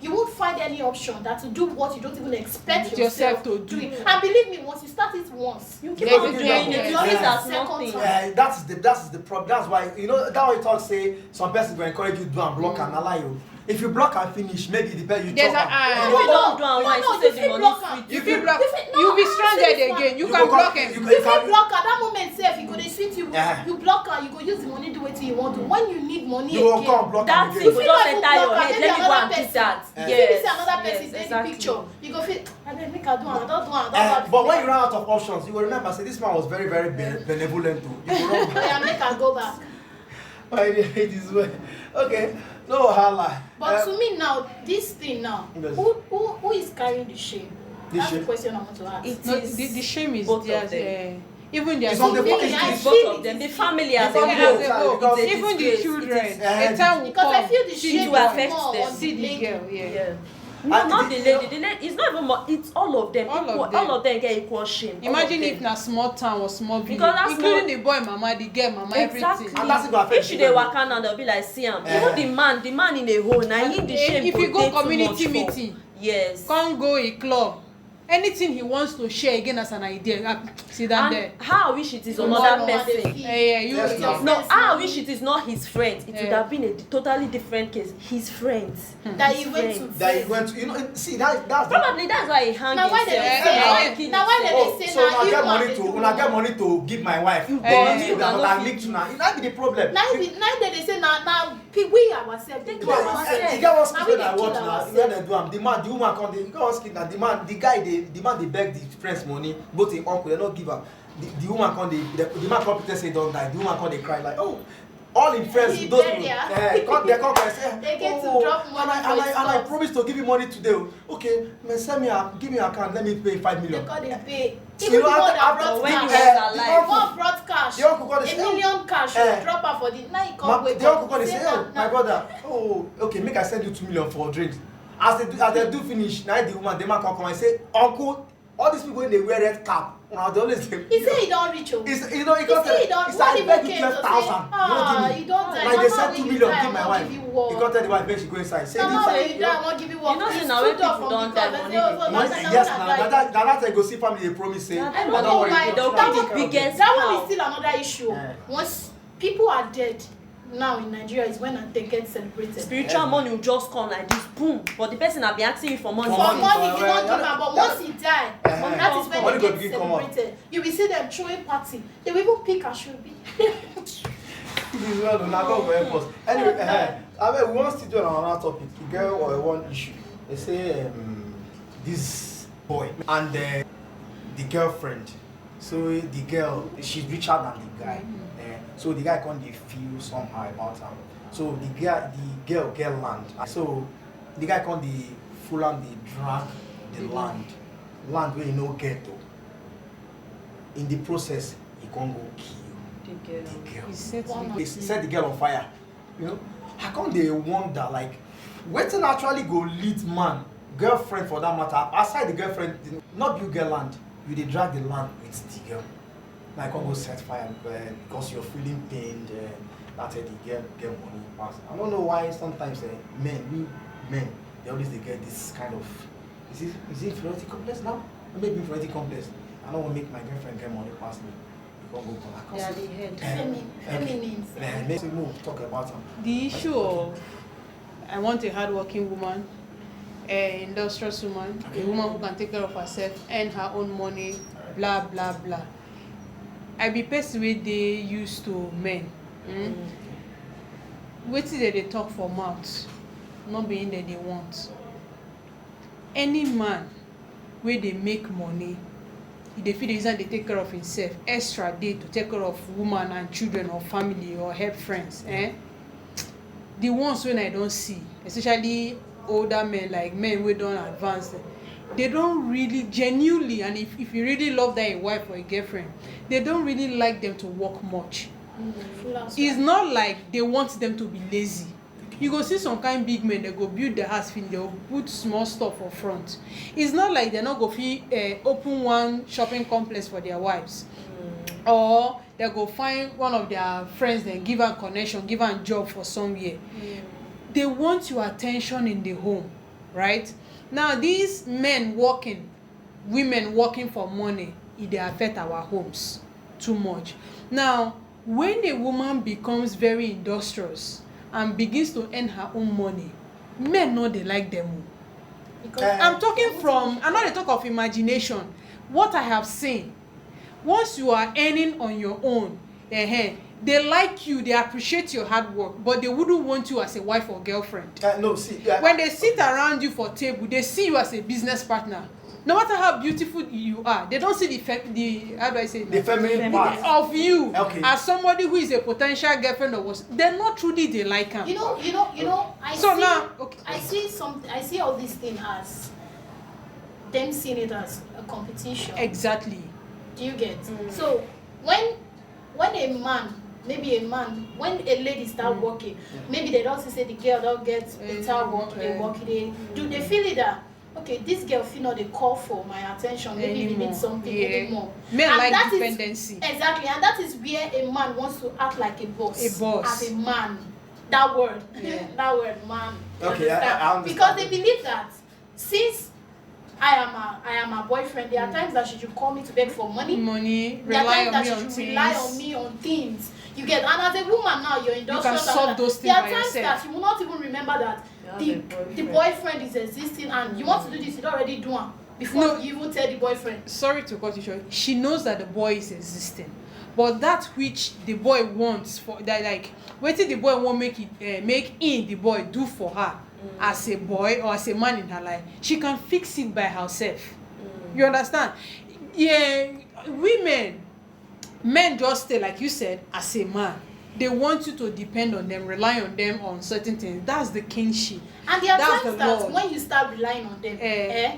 you won't find any option that to do what you don't even expect yourself to do. it. And believe me, once you start it once, you keep Yeah, on you doing do it. it. You always Yeah. have second Nothing. time. That's the problem. That's why that way talk say some person go encourage you to do and block and allow you. If you block and finish, maybe the person you There's talk. a- If you don't do am, why No, you say you the fit money block sweet? am. You fit block. no, You be I'm stranded saying this again. You You can go block come- him. you You fit block her that moment sef you go dey sweet you Yeah. you block her you go use the money do wetin you want to when you need money You will again come block That am thing again. will fit just not even enter your block am, head. maybe Let me go another and do person. that. you fit be say another Yes, person dey the exactly. picture you go fit abeg make I do am I don do am But when you run out of options, you will remember say this man was very very benevolent too. You will run back. oya make I go back It is well. Okay, no wahala. but to me now this thing now Yes. who is carrying the shame The that's shame? the question I want to ask. It No, is the shame is both there. of them. Even their It's on the Really, it's- I it's- feel both of them, the family as a family whole. as a whole. It's a even the disgrace. children, It is- a time will because I come. feel the see shame to affect is more them. on See the the lady. girl, Yeah. And Not the- the lady. The lady. It's not even more. It's all of them. All of Equal, them. all of them get equal shame. All Imagine of if them. na small town or small village, Because that's including not- the boy mama, the girl mama, Exactly. everything. And that's gonna affect If she the dey children. waka now, they'll be like, see am. Eh. Even the man in a hole, na him the shame If go you go dey too community much for. meeting, Yes. come go a club, anything he wants to share again as an idea, sit down there. And how I wish it is Tomorrow another one dey person. feel. Yeah, you. Yes, Your No, friends how I know wish it is not his friend. It would Yeah. have been a totally different case. His friends. that His he went to friends. That you went to, see that's the Probably that's why he hang Now why himself. dem dey Yeah, say yeah. now why dem oh, dey say so na una you get man money dey to do una get money to give my wife. You Eh, born so you, that I una no leak fit to na. That be the problem. na dem dey say na we ourselves dey do Because- ourselves You get one na skit we when I dey watch kill now, ourselves. where they do am, the woman come, you get one skit now, the man dey beg the friends money, both him uncle, they not give am. The woman come, the man come pretend say he don die, the woman come dey cry like, oh, all him friends, He those buried people, her. they come and say, They get to oh, drop money and for his I stuff. promise to give you money today. Okay, man, give me your account, let me pay 5 They million. call dey pay You even the know, one that after- brought when he cash was the alive. uncle- one brought cash the uncle come dey a say, oh, million cash drop am for the now he come wake the uncle up come dey say, oh, my brother, oh, okay, make I send you 2 million for drinks. As they do finish, now the man come and say, uncle, all these people wey dey wear red cap, una dey always dey. he say he don reach o It's, he you know, say he don it's like, even beg you came to say 12,000. he don die Like they mama said wey 2 you million, die I give my wan wife. give you He work come tell the wife make she go inside. Say, mama wey this you die I wan give you work You know say he na when stood up people from don the die, top money and dey say money, na yes, die. now that time you go see family dey promise say, That but don't worry, my- you they'll try be to the take care of biggest- it. that one How? is still another issue once people are dead now in Nigeria is when they get celebrated Spiritual money will just come like this, boom. But the person have been asking you for money. for money, money for- you no give yeah, am but yeah. once he die Uh-huh. that is when Money they go get begin come out. celebrated you will see them throwing party they will even pick ashobi This is well, na God go help us. Anyway, abeg, we wan still do another topic. E get one issue. They say this boy and the girlfriend. So the girl, she's richer than the guy. So the guy come dey feel somehow about am. So the girl get land. So the guy come dey full am dey drag the land wey he no get o. in the process, he can't go kill The girl. the girl. He He set the girl on fire. You know, how come they wonder like wetin actually go lead man, girlfriend for that matter, aside the girlfriend, not you get land, you dey drag the land with the girl. Now I can't go set fire because you're feeling pained. That's it, the girl get money pass. I don't know why sometimes men, they always they get this kind of is it inferiority complex now? Maybe inferiority complex. I don't want to make my girlfriend get money pass me. You can't go back. They are the head. Feminines. Maybe we'll talk about them. The issue of I want a hardworking woman, an industrious woman, a woman who can take care of herself, earn her own money, blah blah blah. I be person wey dey used to men. Wetin dem dey talk for mouth, not being that they want. Any man wey dey make money, e dey feel the reason dey take care of himself, extra day to take care of woman and children or family or help friends. The ones when I don't see, especially older men, like men wey don advance, they don't really genuinely, and if you really love that a wife or a girlfriend, they don't really like them to work much. It's not like they want them to be lazy. You go see some kind big men, they go build the house, they go put small stuff for front. It's not like they're not go open one shopping complex for their wives. Or they go find one of their friends, then give her connection, give her a job for somewhere. They want your attention in the home, right? Now these men working, women working for money, they affect our homes too much. Now when a woman becomes very industrious and begins to earn her own money, men know they like them. I'm talking from, I'm not a talk of imagination. What I have seen, once you are earning on your own, they like you, they appreciate your hard work, but they wouldn't want you as a wife or girlfriend. No, see, when they sit around you for table, they see you as a business partner. No matter how beautiful you are, they don't see the how do I say the feminine part of you as somebody who is a potential girlfriend or was. They're not truly they like him. You know. I see all these things as them seeing it as a competition. Exactly. Do you get? So when a man, when a lady start working, maybe they don't say the girl don't get better work, they work, they feel it that okay, this girl feel not they call for my attention, maybe we need something anymore. Men and like that dependency. Exactly, and that is where a man wants to act like a boss. As a man. That word. That word, man. Okay, I understand. Because they believe that since I am a boyfriend, there are times that she should call me to beg for money. There are times that she should rely on me on things. You get, and as a woman now, you're industrious. You can solve those things there are by times yourself. that you will not even remember that the boyfriend is existing, and you want to do this, you don't already do it before you even tell the boyfriend. Sorry to cut you short. She knows that the boy is existing, but that which the boy wants for that, like waiting the boy won't make the boy do for her as a boy or as a man in her life, she can fix it by herself. You understand? Men just stay, like you said, as a man. They want you to depend on them, rely on them on certain things. That's the kingship. And there are times that when you start relying on them,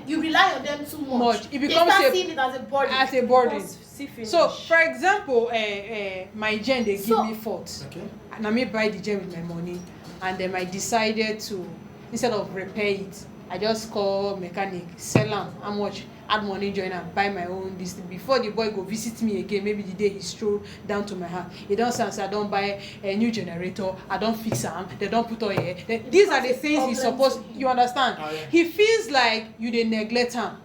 you rely on them too much. It becomes seeing it as a burden. So, for example, my gen, they give me fault. Okay. And I may buy the gen with my money. And then I decided to, instead of repair it, I just call mechanic, sell them, how much, add money, join and buy my own this thing. Before the boy go visit me again, maybe the day he stroll down to my house, he don't say I don't buy a new generator, I don't fix them, they don't put oil. These are the things he's supposed, you understand? He feels like you dey neglect him.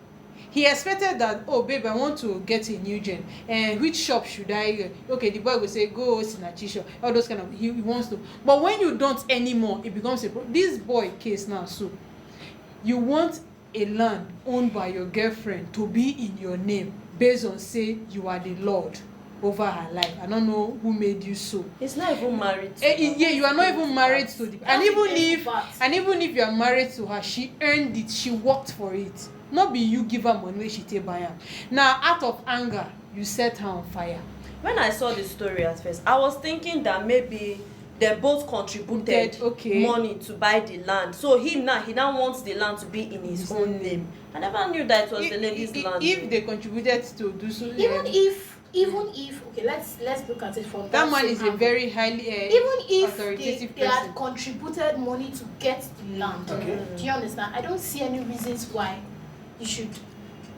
He expected that, oh babe, I want to get a new gen, and which shop should I okay, the boy will say go Sinachi shop, all those kind of, he wants to. But when you don't anymore, it becomes a problem. This boy case now, so you want a land owned by your girlfriend to be in your name based on say you are the lord over her life. I don't know who made you so. It's not even married to her. You are not even married to the, and even if you are married to her, she earned it, she worked for it. Not be you give her money she take buy am. Now out of anger you set her on fire. When I saw the story at first, I was thinking that maybe they both contributed money to buy the land. So he now wants the land to be in his own name. I never knew that it was the lady's land. If they contributed to do so, even if even if okay, let's look at it from that man same is a angle. very highly Even if authoritative they had person. contributed money to get the land, Okay. do you understand? I don't see any reasons why you should.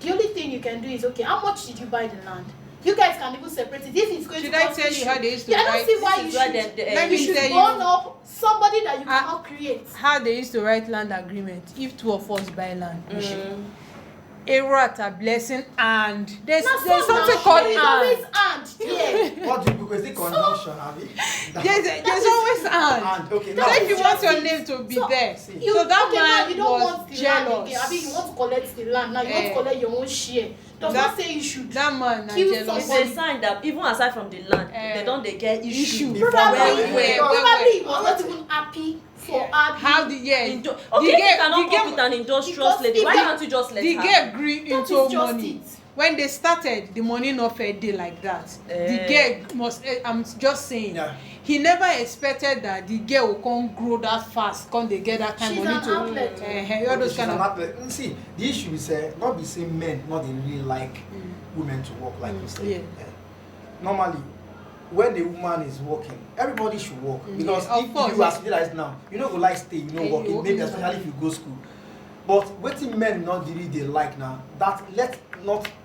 The only thing you can do is okay, how much did you buy the land? You guys can even separate it if it's going Should to I cost tell you how they used to I don't write? see why This you is why should. Let You me should tell you. burn up somebody that you Ah. cannot create. How they used to write land agreement if two of us buy land. Erat a blessing and there's something called There is and. always and yeah. What do you because the conjunction, have you? There's always and. And okay, So now if you want your just name to be so there, You, so that okay, now man you don't was want the land again. I jealous. mean, you want to collect the land now. You want to collect your own share. Does That- not say you should. That man na Kill jealous. It's a sign that even aside from the land, they don't they get issue. Issue. Probably, Well, probably he was not even happy for her. How the Okay, the if you cannot girl- cope with an industrious Because lady, if why you- can't you just let the her? girl grew That into is just money. it. When they started, the money not fair day like that. The Eh. girl must. I'm just saying. Yeah. He never expected that the girl will come grow that fast. Come they get that kind She's of money an to. outlet. All those she's kind an of. athlete. See, the issue is not the same men, not they really like women to work like you said. yeah. Normally, when the woman is working, everybody should work because of if course, you as realize now, you know go like stay, you know Yeah, working, you maybe work. especially if you go school. But wetin men not really they like now, that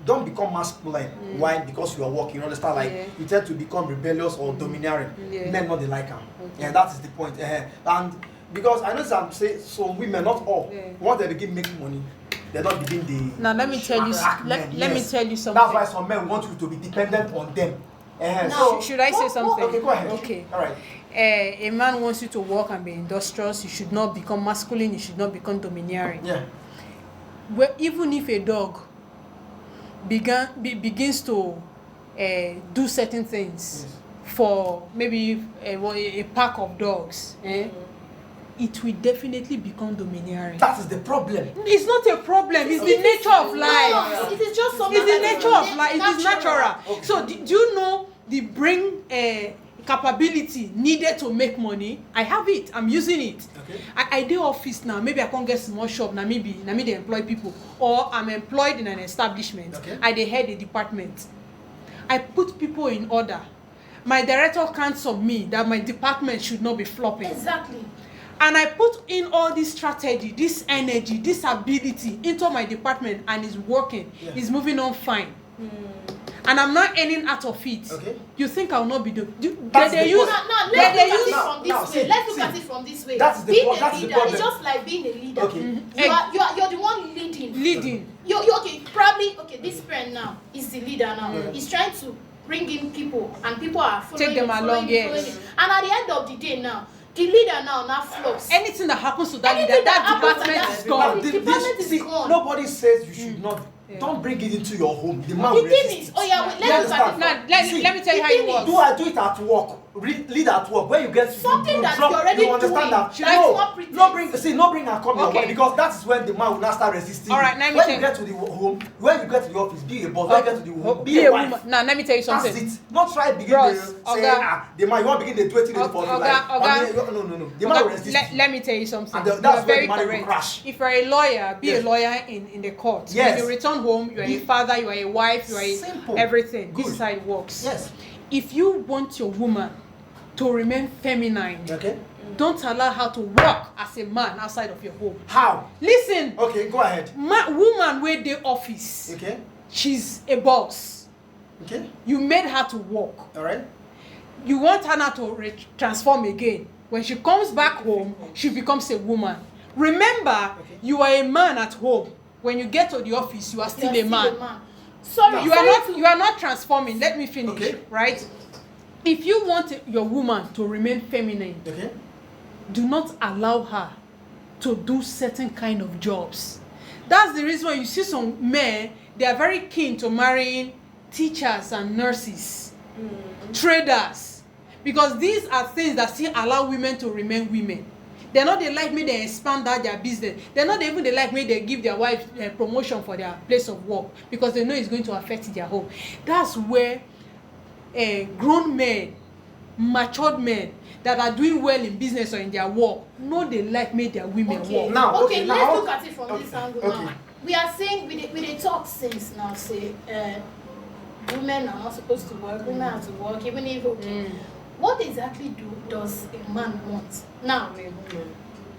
don't become masculine. Why? Because you are working. You understand? Like Yeah. you tend to become rebellious or domineering. Yeah. Men not they like them. Okay. Yeah, that is the point. And because I know some say some women, not all, Yeah. once they begin making money, they don't begin the. Now let me tell you. attack men, Let me yes. tell you something. That's why some men want you to be dependent on them. Now, Should I say something? Okay, go ahead. Okay. All right. A man wants you to work and be industrious. You should not become masculine. You should not become domineering. Yeah. Well, even if a dog begins to do certain things for maybe a pack of dogs, it will definitely become domineering. That is the problem. It's not a problem. It's the nature of life. No, it is just something. It's the that nature of life. It is natural. Okay. So do you know the brain capability needed to make money? I have it. I'm using it. Okay. I do office now. Maybe I can't get small shop. Now maybe they employ people, or I'm employed in an establishment. Okay. I dey head a department. I put people in order. My director counts on me that my department should not be flopping. Exactly. And I put in all this strategy, this energy, this ability into my department, and it's working. Yeah. It's moving on fine. And I'm not earning out of it. Okay. You think I will not be doing? That's They the use. point. Now They let's look at use. it from this now, way. see, Let's look see. at it from this way. That is the Being point, a that's the leader problem. is just like being a leader. Okay. You're the one leading. Leading. You're okay. Probably okay. This friend now is the leader now. Yeah. He's trying to bring in people, and people are following. Take them him, along, following him, yes. following him. And at the end of the day now, the leader now flops. Anything that happens to that Anything leader, that that happens to department that is department- gone. The department is gone. Nobody says you should not. Yeah. Don't bring it into your home. The man The will thing resist is, it. oh yeah, wait, You let's look at it. understand? Now, See, let me tell you the how it thing is- works. Do it at work. Lead at work. When you get to Something that drop, you're already you understand doing, that. that is not No pretend. bring her come your Okay. way, because that is when the man will not start resisting. All you. right, let me when tell you get to the home, when you get to the office, be a boss. When you get to the home, be a wife. woman. Now let me tell you something. That's it. Not try begin Bros, to say Oga. the man you want begin to do it for you like. Oga. No. The man will resist. Let me tell you something. And You that's are where very the money will correct. crash. If you're a lawyer, be Yes. a lawyer in the court. Yes. When you return home, you are a father, you are a wife, you are Simple. everything. Good. This is how it works. Yes. If you want your woman to remain feminine, Okay. don't allow her to work as a man outside of your home. How? Listen, Okay, go ahead. woman wey dey office, Okay. she's a boss. Okay. You made her to work. All right. You want her now to transform again. When she comes back home, she becomes a woman. Remember, you are a man at home. When you get to the office, you are still a man. Sorry, You are not transforming. Let me finish. Okay. Right? If you want your woman to remain feminine, Okay. do not allow her to do certain kind of jobs. That's the reason why you see some men, they are very keen to marrying teachers and nurses, traders, because these are things that still allow women to remain women. They're not they like me, they expand out their business. They're not even they like me, they give their wife promotion for their place of work, because they know it's going to affect their home. That's where grown men, matured men that are doing well in business or in their work, know they like make their women work. Now, okay, now, let's look at it from this okay, angle okay. now. We are saying we dey talk since now say women are not supposed to work, women have to work, even if what exactly does a man want? Now,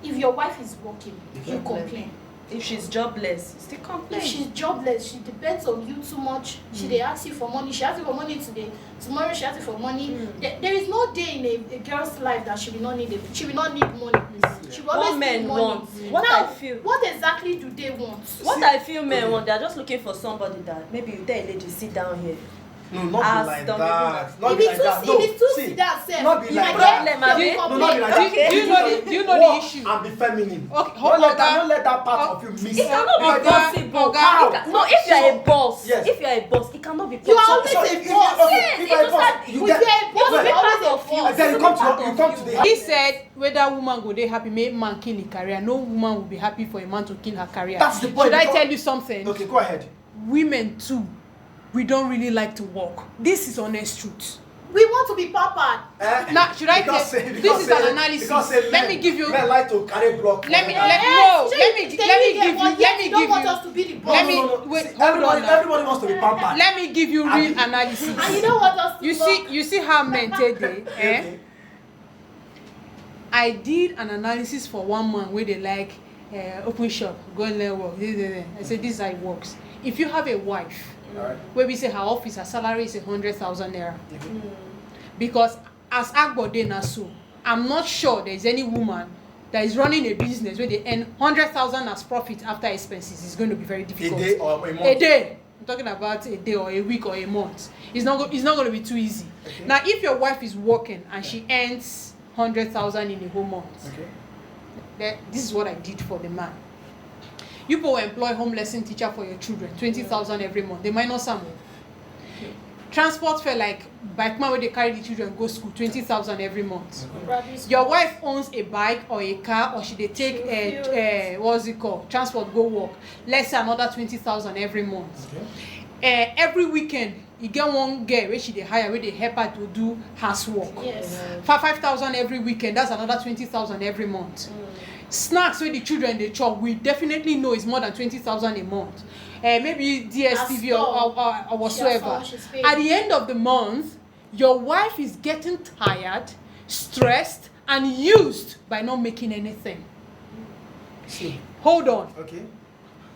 if your wife is working, you complain. If she's jobless, you still complain. If she's jobless, she depends on you too much. She dey ask you for money. She asks you for money today. Tomorrow she asks you for money. There is no day in a girl's life that she will not need She will not need money. She will always need money. Want. What now, I feel. what exactly do they want? What I feel men want, they are just looking for somebody that maybe you tell a lady sit down here. No, not be like that. Not If be like that. No, it's too see, that self, not be you like might that. get Problem, you abi? complain. No, not be like that. Okay. Do you know the Walk issue? and be feminine. Okay, Don't let that part of you miss. It cannot be Oga, possible. Oga. No, if you are a boss, Yes. if you are a boss, it cannot be You possible. are always So a if you- boss. okay, Yes, if it you're a was boss, that- you With get. your boss, It you was always part a of you. boss. Then you come to the He said whether woman go dey happy make man kill his career, no woman will be happy for a man to kill her career. That's the point. Should I because- tell you something? Okay, go ahead. Women too, we don't really like to work. This is honest truth. We want to be pampered. Now, should I Because tell? say- This because is say- an analysis. because say Let men- me give you. Men like to carry block. Let me for let them. no. Say Let me you give say you. you get, but Let yet me you don't give want you. us to be the boss. Let me wait. See, Hold on. now. everybody wants to be pampered. Let me give you real Abi. analysis. And you don't want us to You see how men take dey. Okay. I did an analysis for one man where they like open shop, go and learn work. I said this is how it works. If you have a wife, Alright. where we say her office, her salary is 100,000 naira, because as Agbode na so, I'm not sure there is any woman that is running a business where they earn 100,000 as profit after expenses. It's going to be very A difficult. day or a month. A day. I'm talking about a day or a week or a month. It's not going to be too easy. Okay. Now, if your wife is working and she earns 100,000 in a whole month, Okay. then this is what I did for the man. You people will employ home lesson teacher for your children, 20,000 every month. They minus some. Transport fare like bike man where they carry the children go school, 20,000 every month. Your wife owns a bike or a car, or she dey take what's it called, transport go work. Let's say another 20,000 every month. Okay. Every weekend you get one girl where she dey hire, where they help her to do housework. Yes. 5,000 every weekend. That's another 20,000 every month. Snacks where the children dey chop, we definitely know is more than 20,000 a month. Maybe DSTV or whatsoever. At the end of the month, your wife is getting tired, stressed, and used by not making anything. See. Hold on. Okay.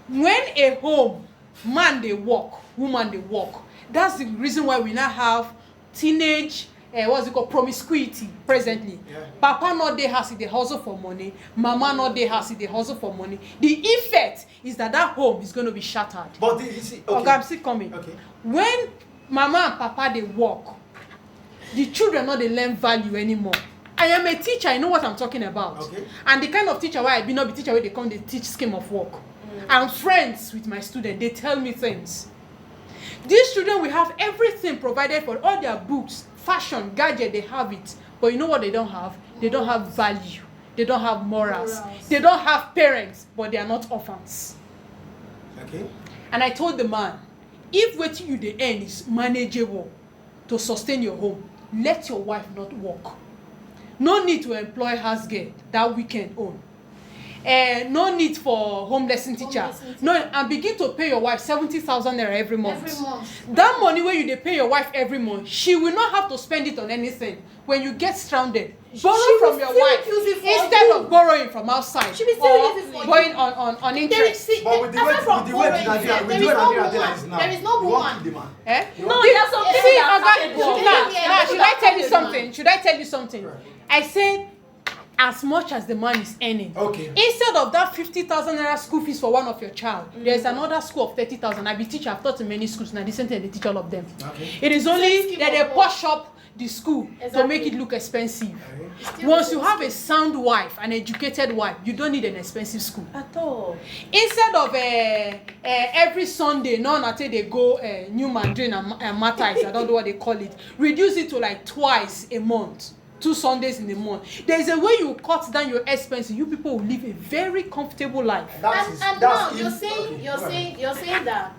When a home, man dey work, woman dey work. That's the reason why we now have teenage what's it called, promiscuity presently. Yeah. Papa not dey house, dey hustle for money. Mama not dey house, dey hustle for money. The effect is that home is going to be shattered. But you see, okay. Okay, I'm still coming. Okay. When mama and papa dey work, the children no dey learn value anymore. I am a teacher, I know what I'm talking about. Okay. And the kind of teacher why I be not be teacher where they come they teach scheme of work. I'm friends with my students, they tell me things. These children will have everything provided for all their books, fashion, gadget, they have it. But you know what they don't have? They don't have value. They don't have morals. They don't have parents, but they are not orphans. Okay. And I told the man, if what you the earn is manageable to sustain your home, let your wife not work. No need to employ house girl that weekend own. No need for home lesson teacher. No, and begin to pay your wife 70,000 naira every month. Every month. That money where you dey pay your wife every month, she will not have to spend it on anything. When you get stranded, borrow She will from your still wife use it for instead you. of borrowing from outside She will still or use it for going you. on There is, interest. see, But with the way aside from with the way borrowing, Nigeria there is no is woman. now, There is no you want to woman. demand. Eh? You No, want- there are some people See, that Oga, are capable. now, should I tell you Yeah. something? Should I tell you something? Right. I said, as much as the man is earning, Okay. instead of that 50,000 naira school fees for one of your child, there's another school of 30,000. I be teacher, I've taught in many schools, now the same thing they teach all of them. Okay. It is only that they scheme of push up the school to Exactly. make it look expensive. Okay. Once you have a sound wife, an educated wife, you don't need an expensive school. At all. Instead of every Sunday, none until they go New Mandarin and Matais, I don't know what they call it, reduce it to like twice a month, 2 Sundays in a month. There's a way you cut down your expenses. You people will live a very comfortable life. And now you're saying that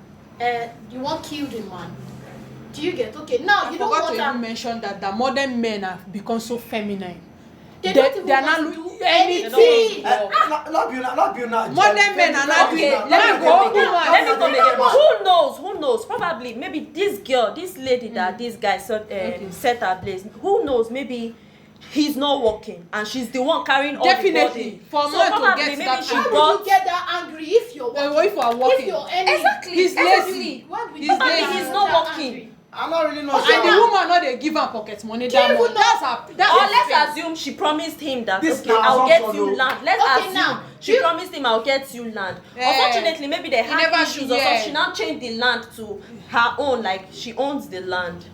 you won't kill the man. Do you get okay? Now I you don't forgot want to even that. mention that the modern men have become so feminine. They don't even are want not to do anything. Not you now. Modern men are not Okay, doing. let me go come again. Let me come again. Who knows knows? Probably, maybe this lady that this guy set ablaze. Who knows? Maybe he's not working and she's the one carrying all the body. For so man probably to get maybe that she Why would got you get that angry if you're working? if you are working. If you're earning. exactly. He's lazy. Why would He's you lazy. get He's that not angry? working. I don't really know. Okay, And the now- woman not dey give am pocket money Do you that even much. know- That's Or her. let's assume she promised him that This okay, na I'll get assumption, you though. land. Let's Okay, assume now, she promised him I'll get you land. Unfortunately, maybe they had never issues do, or yeah. something. She now changed the land to her own, like she owns the land.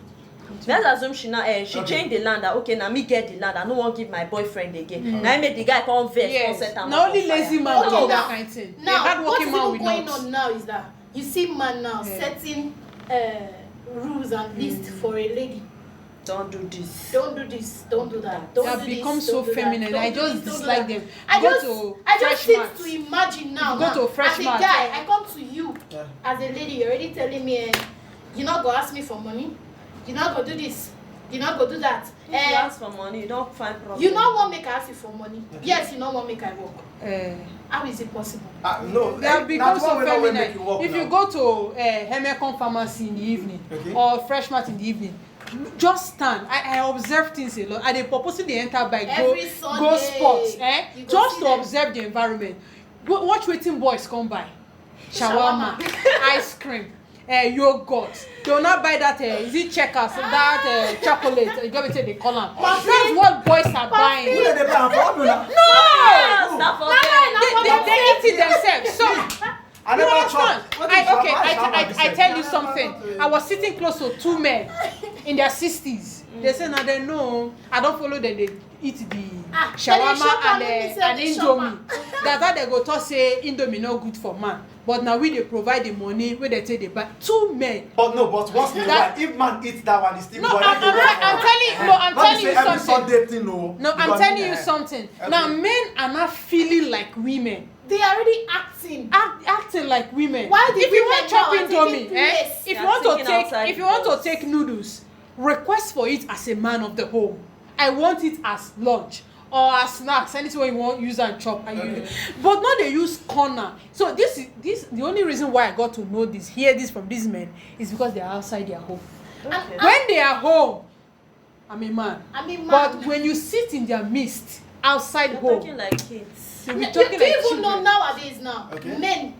Let's assume she now she changed the land that okay now me get the land. I don't want to give my boyfriend again. Now I made the guy come vex, come set am Now up only on fire. lazy man Okay, do that now- kind of thing. A Now, what is hardworking man even will going not. on now is that you see man now setting rules and lists for a lady. Don't do this. Don't do this. Don't do that. They Don't have do become this, so don't do that, feminine. don't I do just this, don't do dislike that. them. I Go just to Fresh Fresh sit Mart. to imagine now. Go to Fresh as a Mart. guy, I come to you Yeah. as a lady. You're already telling me, you're not gonna ask me for money. You're not gonna do this. You're not gonna do that. If you ask for money, you don't find problem. You not want make I ask you for money. Yes, you not want make I work. Eh, How is it possible? No, they have become that's so why we don't make feminine. you work If now. you go to Hemecon pharmacy in the evening Okay. or Fresh Mart in the evening, just stand. I observe things a lot. And they purposely they enter by Every go Sunday, sports, you go just see to them. observe the environment. Watch waiting boys come by. Shawarma, ice cream, yogurt. They will not buy that. Is it checkers? That chocolate? You got to say they call them. That's what boys are buying. Who did they buy am for? No. Stop for them. They eat it themselves. So. I You never understand? chop. What is shawarma? I tell you something. I was sitting close to two men in their 60s. They say now they know. I don't follow them. They eat the shawarma and indomie. That's how they go to say indomie no good for man. But now we they provide the money where they say they buy. Two men. But once in a while, if man eats that one, it's still No, good. I'm telling you something. Sunday thing, no. No, I'm telling you something. Now men are not feeling like women. They are already acting. Acting like women. Why the if you women want chop now are indomie, taking place? if They you are want to thinking outside take, if you the want to box. take noodles, request for it as a man of the home. I want it as lunch or as snacks, anything you want use and chop. But now they use corner. So this the only reason why I got to know this, hear this from these men is because they are outside their home. Okay. When they are home, I'm a man. I'm a man. But when you sit in their midst outside You're home, talking like kids. you'll be Do talking you like even children. know nowadays now? Okay. Men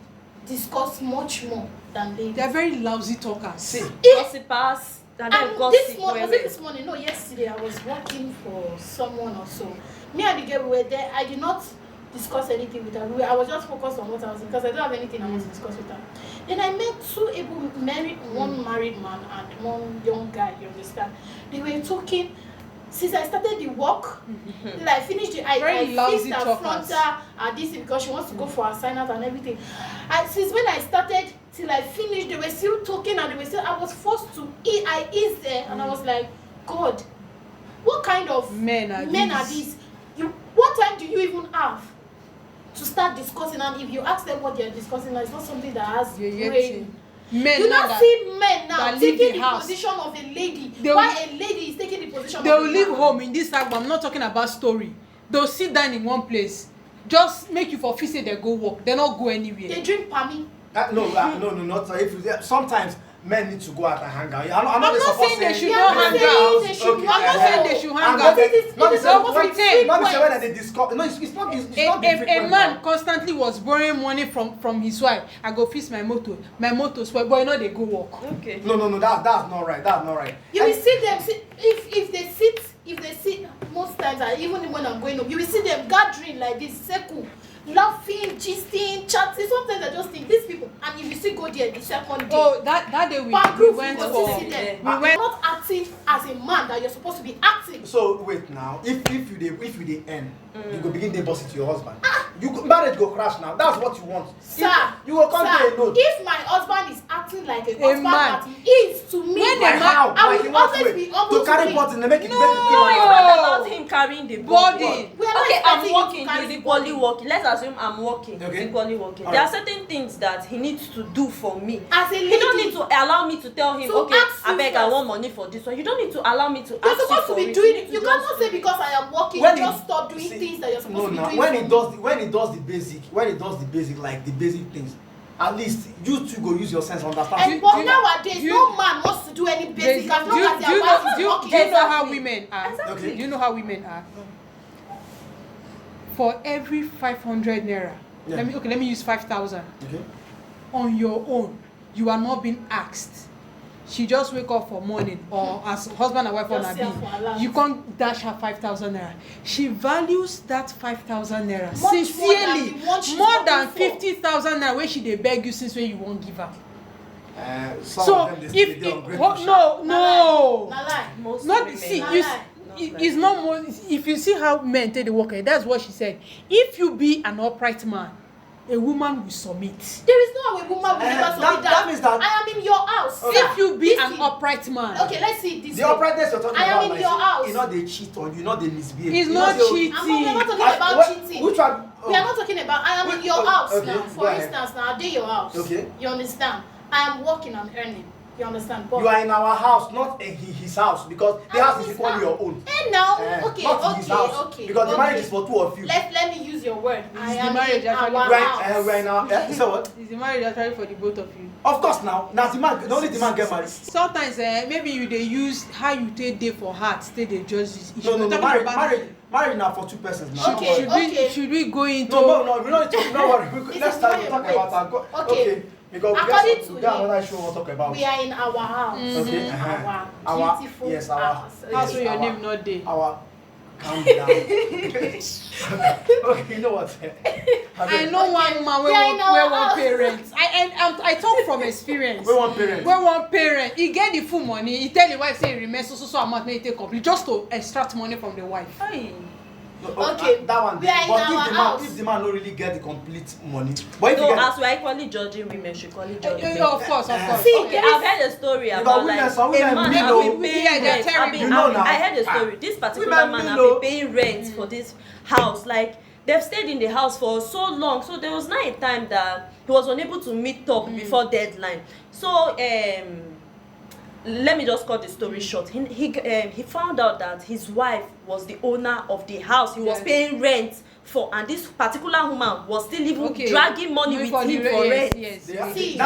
discuss much more than ladies. They are very lousy talkers. See, Gossipers. And then And gossip. this morning, was it this morning? No, yesterday I was working for someone or so. Me and the girl we were there. I did not discuss anything with her. I was just focused on what I was doing because I don't have anything I want to discuss with her. Then I met two one married man and one young guy. You understand? They were talking. Since I started the work, till I finished it, I Very lousy fixed her talkers. frontal this because she wants to go for assignment and everything. Since when I started till I finished, they were still talking and they were still. I was forced to eat. I eat there and I was like, God, what kind of Men are these? What time do you even have to start discussing? And if you ask them what they are discussing, it's not something that has brain. Men You now not that see men now that leave taking the the house. position of a lady. They Why will- a lady is taking the position they of will a leave man. home in this album. I'm not talking about story. They'll sit down in one place. Just make you for feel say they go work. They not go anywhere. They drink pami. no, not so. If you, sometimes men need to go out and hang out. I'm not saying they should not hang saying out. they should Okay. not I'm not saying they should hang And out. then- It is not the supposed same to be when- frequent. not the same when they discuss. No, it's not. It's not the A frequent man now. constantly was borrowing money from his wife. I go fix my motor. My motor spoil, but you know they go work. Okay. No. That's not right. That's not right. You will see them if they sit most times, even when I'm going home, you will see them gathering like this, circle, laughing, gisting, chatting. Sometimes I just think these people, and if you still go there the second day, Oh, that day we group, went you go for. see them. We You're went. not acting as a man that you're supposed to be acting. So wait now. If you dey end, you go begin dey boss it to your husband. Marriage go crash now. That's what you want. Sir, You will come to a note. if my husband is acting like a husband man. that he is to me, When Like a man- how? I Like will in what always way? be humble To carry him. button and make it No, make it feel No, like it's not about him carrying the Body. We are not Okay, I'm expecting you to working. carry He's the equally body. working. Let's assume I'm working. Okay. He's equally working. All There are right. certain things that he needs to do for me. As a He lady, don't need to allow me to tell him, To okay, ask you I beg, I first. want money for this one. You don't need to allow me to you're ask you supposed for to be it. doing need it. to You just cannot do say it. because I am working, When just it- stop doing see, things that you're supposed No, to be no. doing. When for he me. does the basic, like the basic things, at least you two go use your sense understand. And but nowadays, no man wants to do any basic as long as their wife is working. Do you know how women are? Okay. Do you know how women are? For every 500 naira, let me use 5,000. Okay. On your own, you are not being asked. She just wake up for morning, or as husband and wife on a bill, you can't dash her 5,000 naira. She values that 5,000 naira sincerely more than 50,000 naira wey she dey beg you since when you won't give her. So if no, not see it's not more. If you see how men take the work, that's what she said. If you be an upright man, a woman will submit. There is no way a woman will never submit. That means that I am in your house. Okay. If you be an upright man. Okay, let's see this. The uprightness you're talking I about, am in your house. You know they cheat on you, know they misbehave. It's not cheating. We are not talking about cheating. Which one? We are not talking about. I am in your house okay, now. For instance, now I do your house. Okay. You understand? I am working and earning. You understand? But you are in our house, not in his house, because the house is equally your own. And now, okay, not his house, okay. Because the marriage is for two of you. Let me use your word. I am marriage in our actually? We're in our. So what? Is the marriage actually for the both of you? Of course, now the man, the only the man get married. Sometimes maybe you dey use how you take day for heart, take dey judge this issue. No, marriage now for two persons now. Okay. Should we go into? No, we don't worry. Let's start to talk about that. Okay. Because according to another show we'll talk about. We are in our house. Okay. Our beautiful house. House where your name not there. Our calm down. Okay, you know what? I know one man where one parent. I talk from experience. Where one parent. Where one parent, he get the full money. He tell the wife say he remains so amount may take complete just to extract money from the wife. Hey. No, okay, that one. We are But if the man don't really get the complete money, but if no, you get, as we are equally judging women, should call it judging men. Of course. See, Okay, I've heard a story about like a man have been paying rent. I heard a story. This particular man have been paying rent for this house. Like they've stayed in the house for so long, so there was not a time that he was unable to meet up before deadline. So let me just cut the story short. He found out that his wife was the owner of the house he was paying rent for, and this particular woman was still even dragging money with him for rent. See,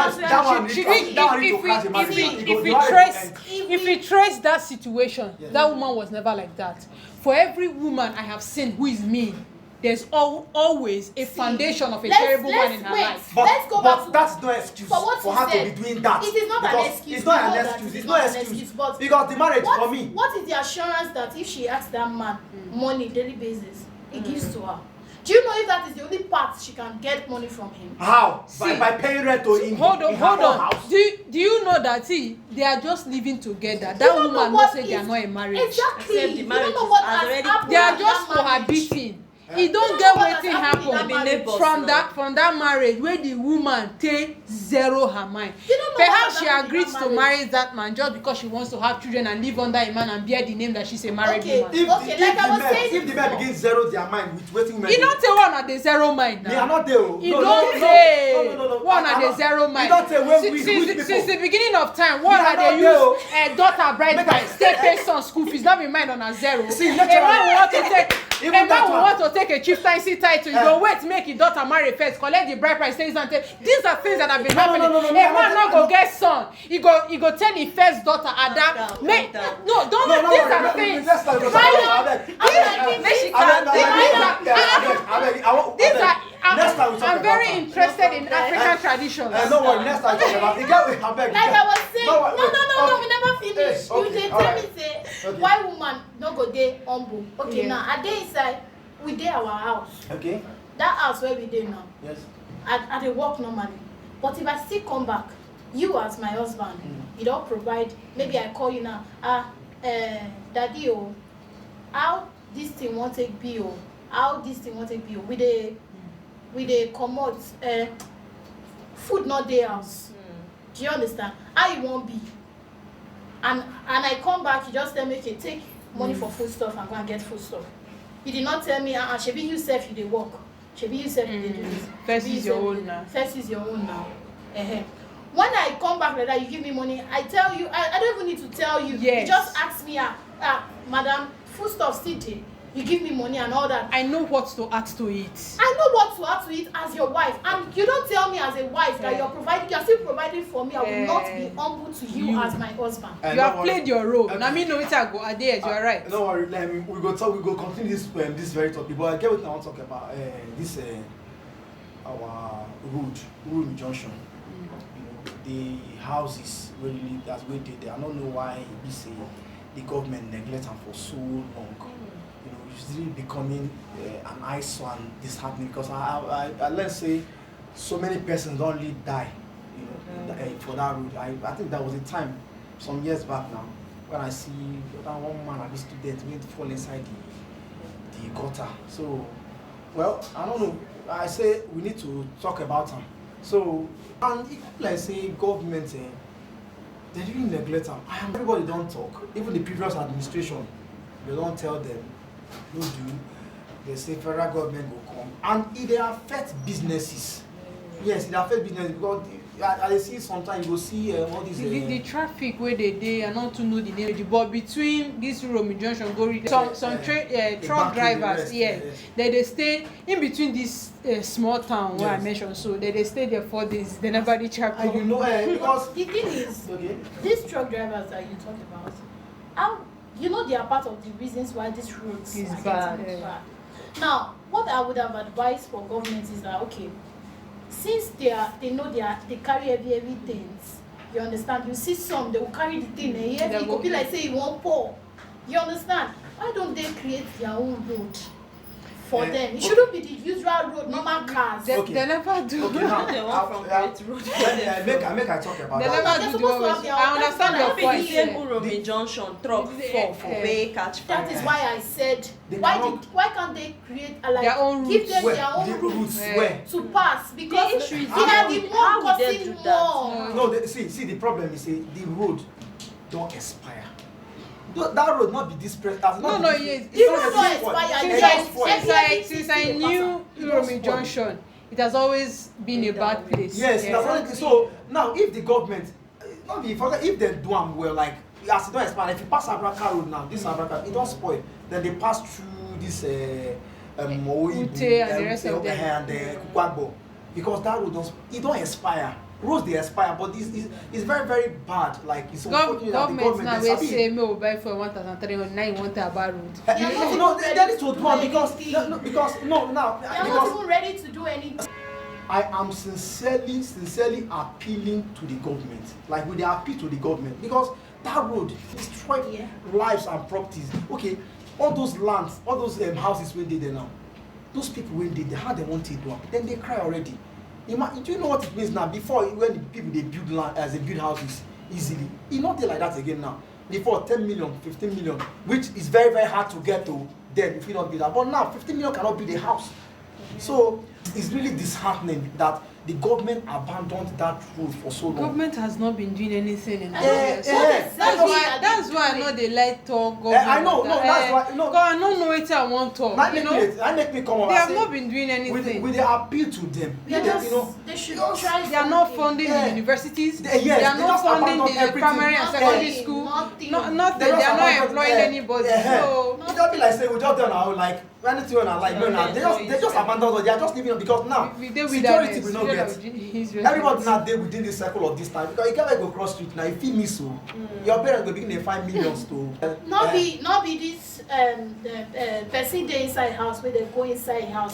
if we trace that situation, that woman was never like that. For every woman I have seen who is mean, there's always a foundation of a terrible man in her life. Let's go back to that's no excuse for her to be doing that. It is not an excuse. It's not an excuse. It's no excuse. Because the marriage for me. What is the assurance that if she asks that man money daily basis, he gives to her? Do you know if that is the only part she can get money from him? How? By paying rent to him. Hold on. House. Do you know that they are just living together? That woman knows say they are not in marriage. Exactly. The You marriage don't know what has has already happened. They are in just that marriage. cohabiting. He don't get wetin happen from that marriage where the woman take zero her mind. Perhaps she agreed to marry that man just because she wants to have children and live under a man and bear the name that she's a married woman. If the men begin zero their mind with wetin women. You don't say one at the zero mind now. They are not there. You don't say one at the zero mind. You don't say when since the beginning of time, one at the use daughter bride price, take pay son school fees, not be mind on a zero. See, a man will want to take a chieftaincy title, you go wait make his daughter marry first, collect the bride price, these are things that have been happening. A man not go get son, he go tell his first daughter Ada, these are things. I'm very interested in African traditions. No worry, next time talk about it. Like I was saying, no, we never finish. You dey tell me say why woman no go dey humble. Okay, now I dey inside, we dey our house. Okay. That house where we dey now. Yes. I dey work normally, but if I still come back, you as my husband, you don't provide. Maybe I call you now. Daddy, how this thing won't take be how this thing won't take be we dey comot food not dey house. Do you understand how you won't be? And I come back, you just tell me, okay, take money for food stuff and go and get food stuff. You did not tell me, shebi you sef you dey work, shebi you sef you dey do this. First is your own now. First is your own now. When I come back like that, you give me money, I tell you, I don't even need to tell you. Yes. You just ask me, madam, food stuff still dey. you give me money and all that. I know what to add to it. I know what to add to it as your wife, and you don't tell me as a wife that you're still providing for me. I will not be humble to you as my husband. You have played your role. Now me know it I go at the edge, you are right. Don't worry, we go continue this very topic. But I get what I want to talk about. This our road junction. You know, the houses really that's where they I don't know why we say the government neglect them for so long. You know, it's really becoming an eyesore and disheartening because I let's say so many persons don't really die, you know, for that road. I think that was a time some years back now when I see that one man and this student went to fall inside the gutter. So, well, I don't know. I say we need to talk about them. So, and if like say government, they really neglect them. Everybody don't talk. Even the previous administration, they don't tell them, no do. They say federal government will come, and it affects businesses. Yes, it affects business because I see sometimes you go see all these. The traffic where they are not to know the name, but between this Olomu junction go read some truck drivers, they stay in between this small town where I mentioned. So they stay there 4 days. They never reach out. And you know, because the thing is, these truck drivers that you talk about, how you know they are part of the reasons why this road is bad. Now, what I would have advised for government is that okay. Since they know they carry heavy things, you understand? You see some they will carry the thing and heavy. It could be like say you want pour. You understand? Why don't they create their own road for them? It shouldn't be the usual road, normal cars. They never do. Okay, now, They want from great road. make I talk about They that. never do the always. I understand your Not be the same point. Olomu junction truck for way catch fire. That is why I said why can't they create their own give them Where? their own The routes where? to pass because The issue is they are the how one will they causing do that? more. No, see the problem is the road don't expire. That road not be this press. No, yes. The road don't expire. Since I knew Olomu junction, it has always been a bad place. Yes, that's what it, so now if the government, not be forget if they do them well, like as it don't expire, if you pass Abraka road now, this Abraka it don't spoil. Then they pass through this Ute and the rest of them. and the Kukwagbo because that road don't expire. Roads they expire, but it's very very bad. Like it's unfortunate that the Government now government will say me will buy for 1,300. Now you want a bad road. no, they need to do one because They are not even ready to do anything. I am sincerely appealing to the government. Like with the appeal to the government because that road destroyed lives and properties. Okay, all those lands, all those houses where they there now, those people when they how they want it do, then they cry already. Do you know what it means now? Before when the people they build land as they build houses easily, it's not there like that again now. Before 10 million, 15 million, which is very very hard to get to. Then if you don't build that, but now 15 million cannot build a house. So it's really disheartening that the government abandoned that road for so long. Government has not been doing anything in Yes. That's why I know they like talk government. I know, that's why God, I don't know what I want to talk. That make me come on. They have not been doing anything. With the appeal to them. They should try. They are not funding the universities. They are not funding the everything. primary and secondary school. Nothing. They are not employing anybody. So it just be like say we just done our like anything on our like they just abandon us. They are just leaving us because now security will not get. Everybody now dey within the circle of this time because you can't like go cross street now. You feel me so. Your parents go begin to find millions to. Not be this person dey inside house where they go inside house.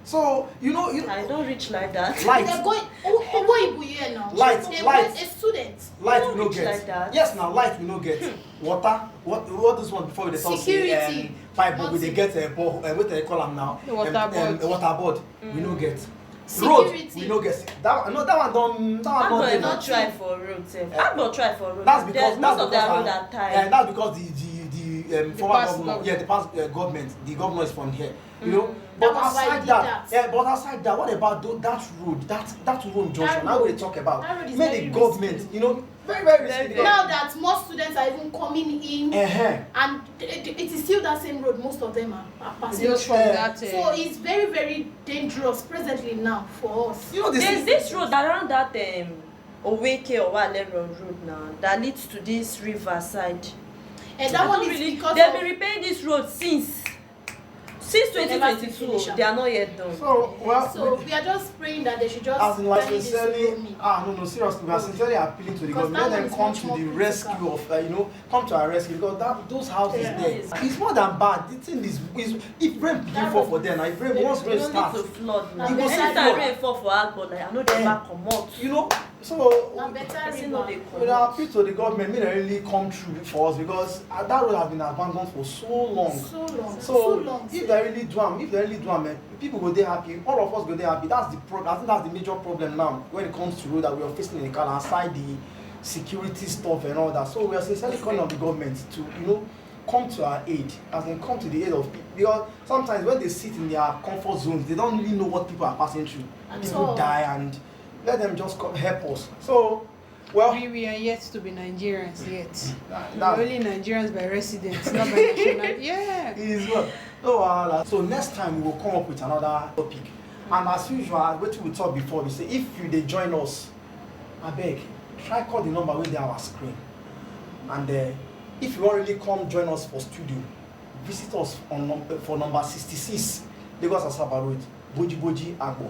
So you know I don't reach like that. Light. They're going Ibuye now. Light. A student. Light we no reach get. like that. Yes, now light we no get. Water. What this one before they talk say pipe we dey get what they call them now. Water board. We no get. Security. Road we no get. That one don't. I'm not try for road sef. I'm not try for road. That's because most of their road are tight. And that's because the former governor, the past government, the governor is from here. You know, but outside that, what about that road, that road junction? Now we talk about. Make the government, you know, very very risky. Now that most students are even coming in, and it is still that same road. Most of them are passing from that. So it's very very dangerous presently now for us. You know, there's this road around that Oweke or whatever road now that leads to this river side. And that one is because they've been repairing this road since. Since They never finish 2022, am. they are not yet done. So, well, So we are just praying that they should just as in like bury this sincerely, Olomu. no, seriously, we are sincerely appealing to the Because government. Let that them one come is to much the more rescue critical. of, come to our rescue because those houses Yeah. there, it's more than bad. The thing is if rain begin fall for them, if rain once rain You don't starts, need to flood now. You go see Anytime flood. rain fall for Agbo, like I know they never comot. so Na better Person no river. dey we comot. appeal to the government, may they really come through for us because that road has been abandoned for so long. So long. So long. if they really do am, people go dey happy. All of us go dey happy. That's the problem. I think that's the major problem now when it comes to road that we are facing in the car aside the security stuff and all that. So we are sincerely calling on the government to come to our aid, as in come to the aid of people because sometimes when they sit in their comfort zones, they don't really know what people are passing through. At People all. die and let them just help us. So, well, We are yet to be Nigerians yet. that- We're only Nigerians by residence, not by national. Yeah. it is well. So next time we will come up with another topic. And as usual, what we talked before, we say if you they join us, I beg, try call the number with our screen. And if you want really come join us for studio, visit us on for number 66 Lagos Asaba Road, Boji Agbo.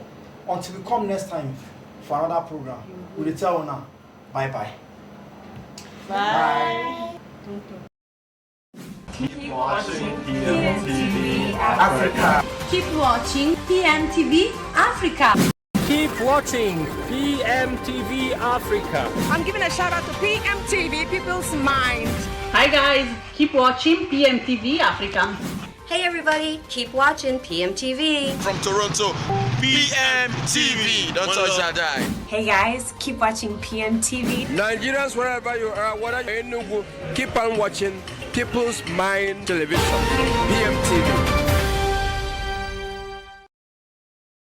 Until we come next time for another program, we will tell you now, bye bye. Bye. Keep watching PMTV Africa. Keep watching PMTV Africa. Keep watching PMTV Africa. I'm giving a shout out to PMTV, People's Mind. Hi guys, keep watching PMTV Africa. Hey everybody, keep watching PMTV. From Toronto, PMTV. Don't touch that die. Hey guys, keep watching PMTV. Nigerians, wherever you are, whether you're in Nugu, keep on watching People's Mind Television, PMTV.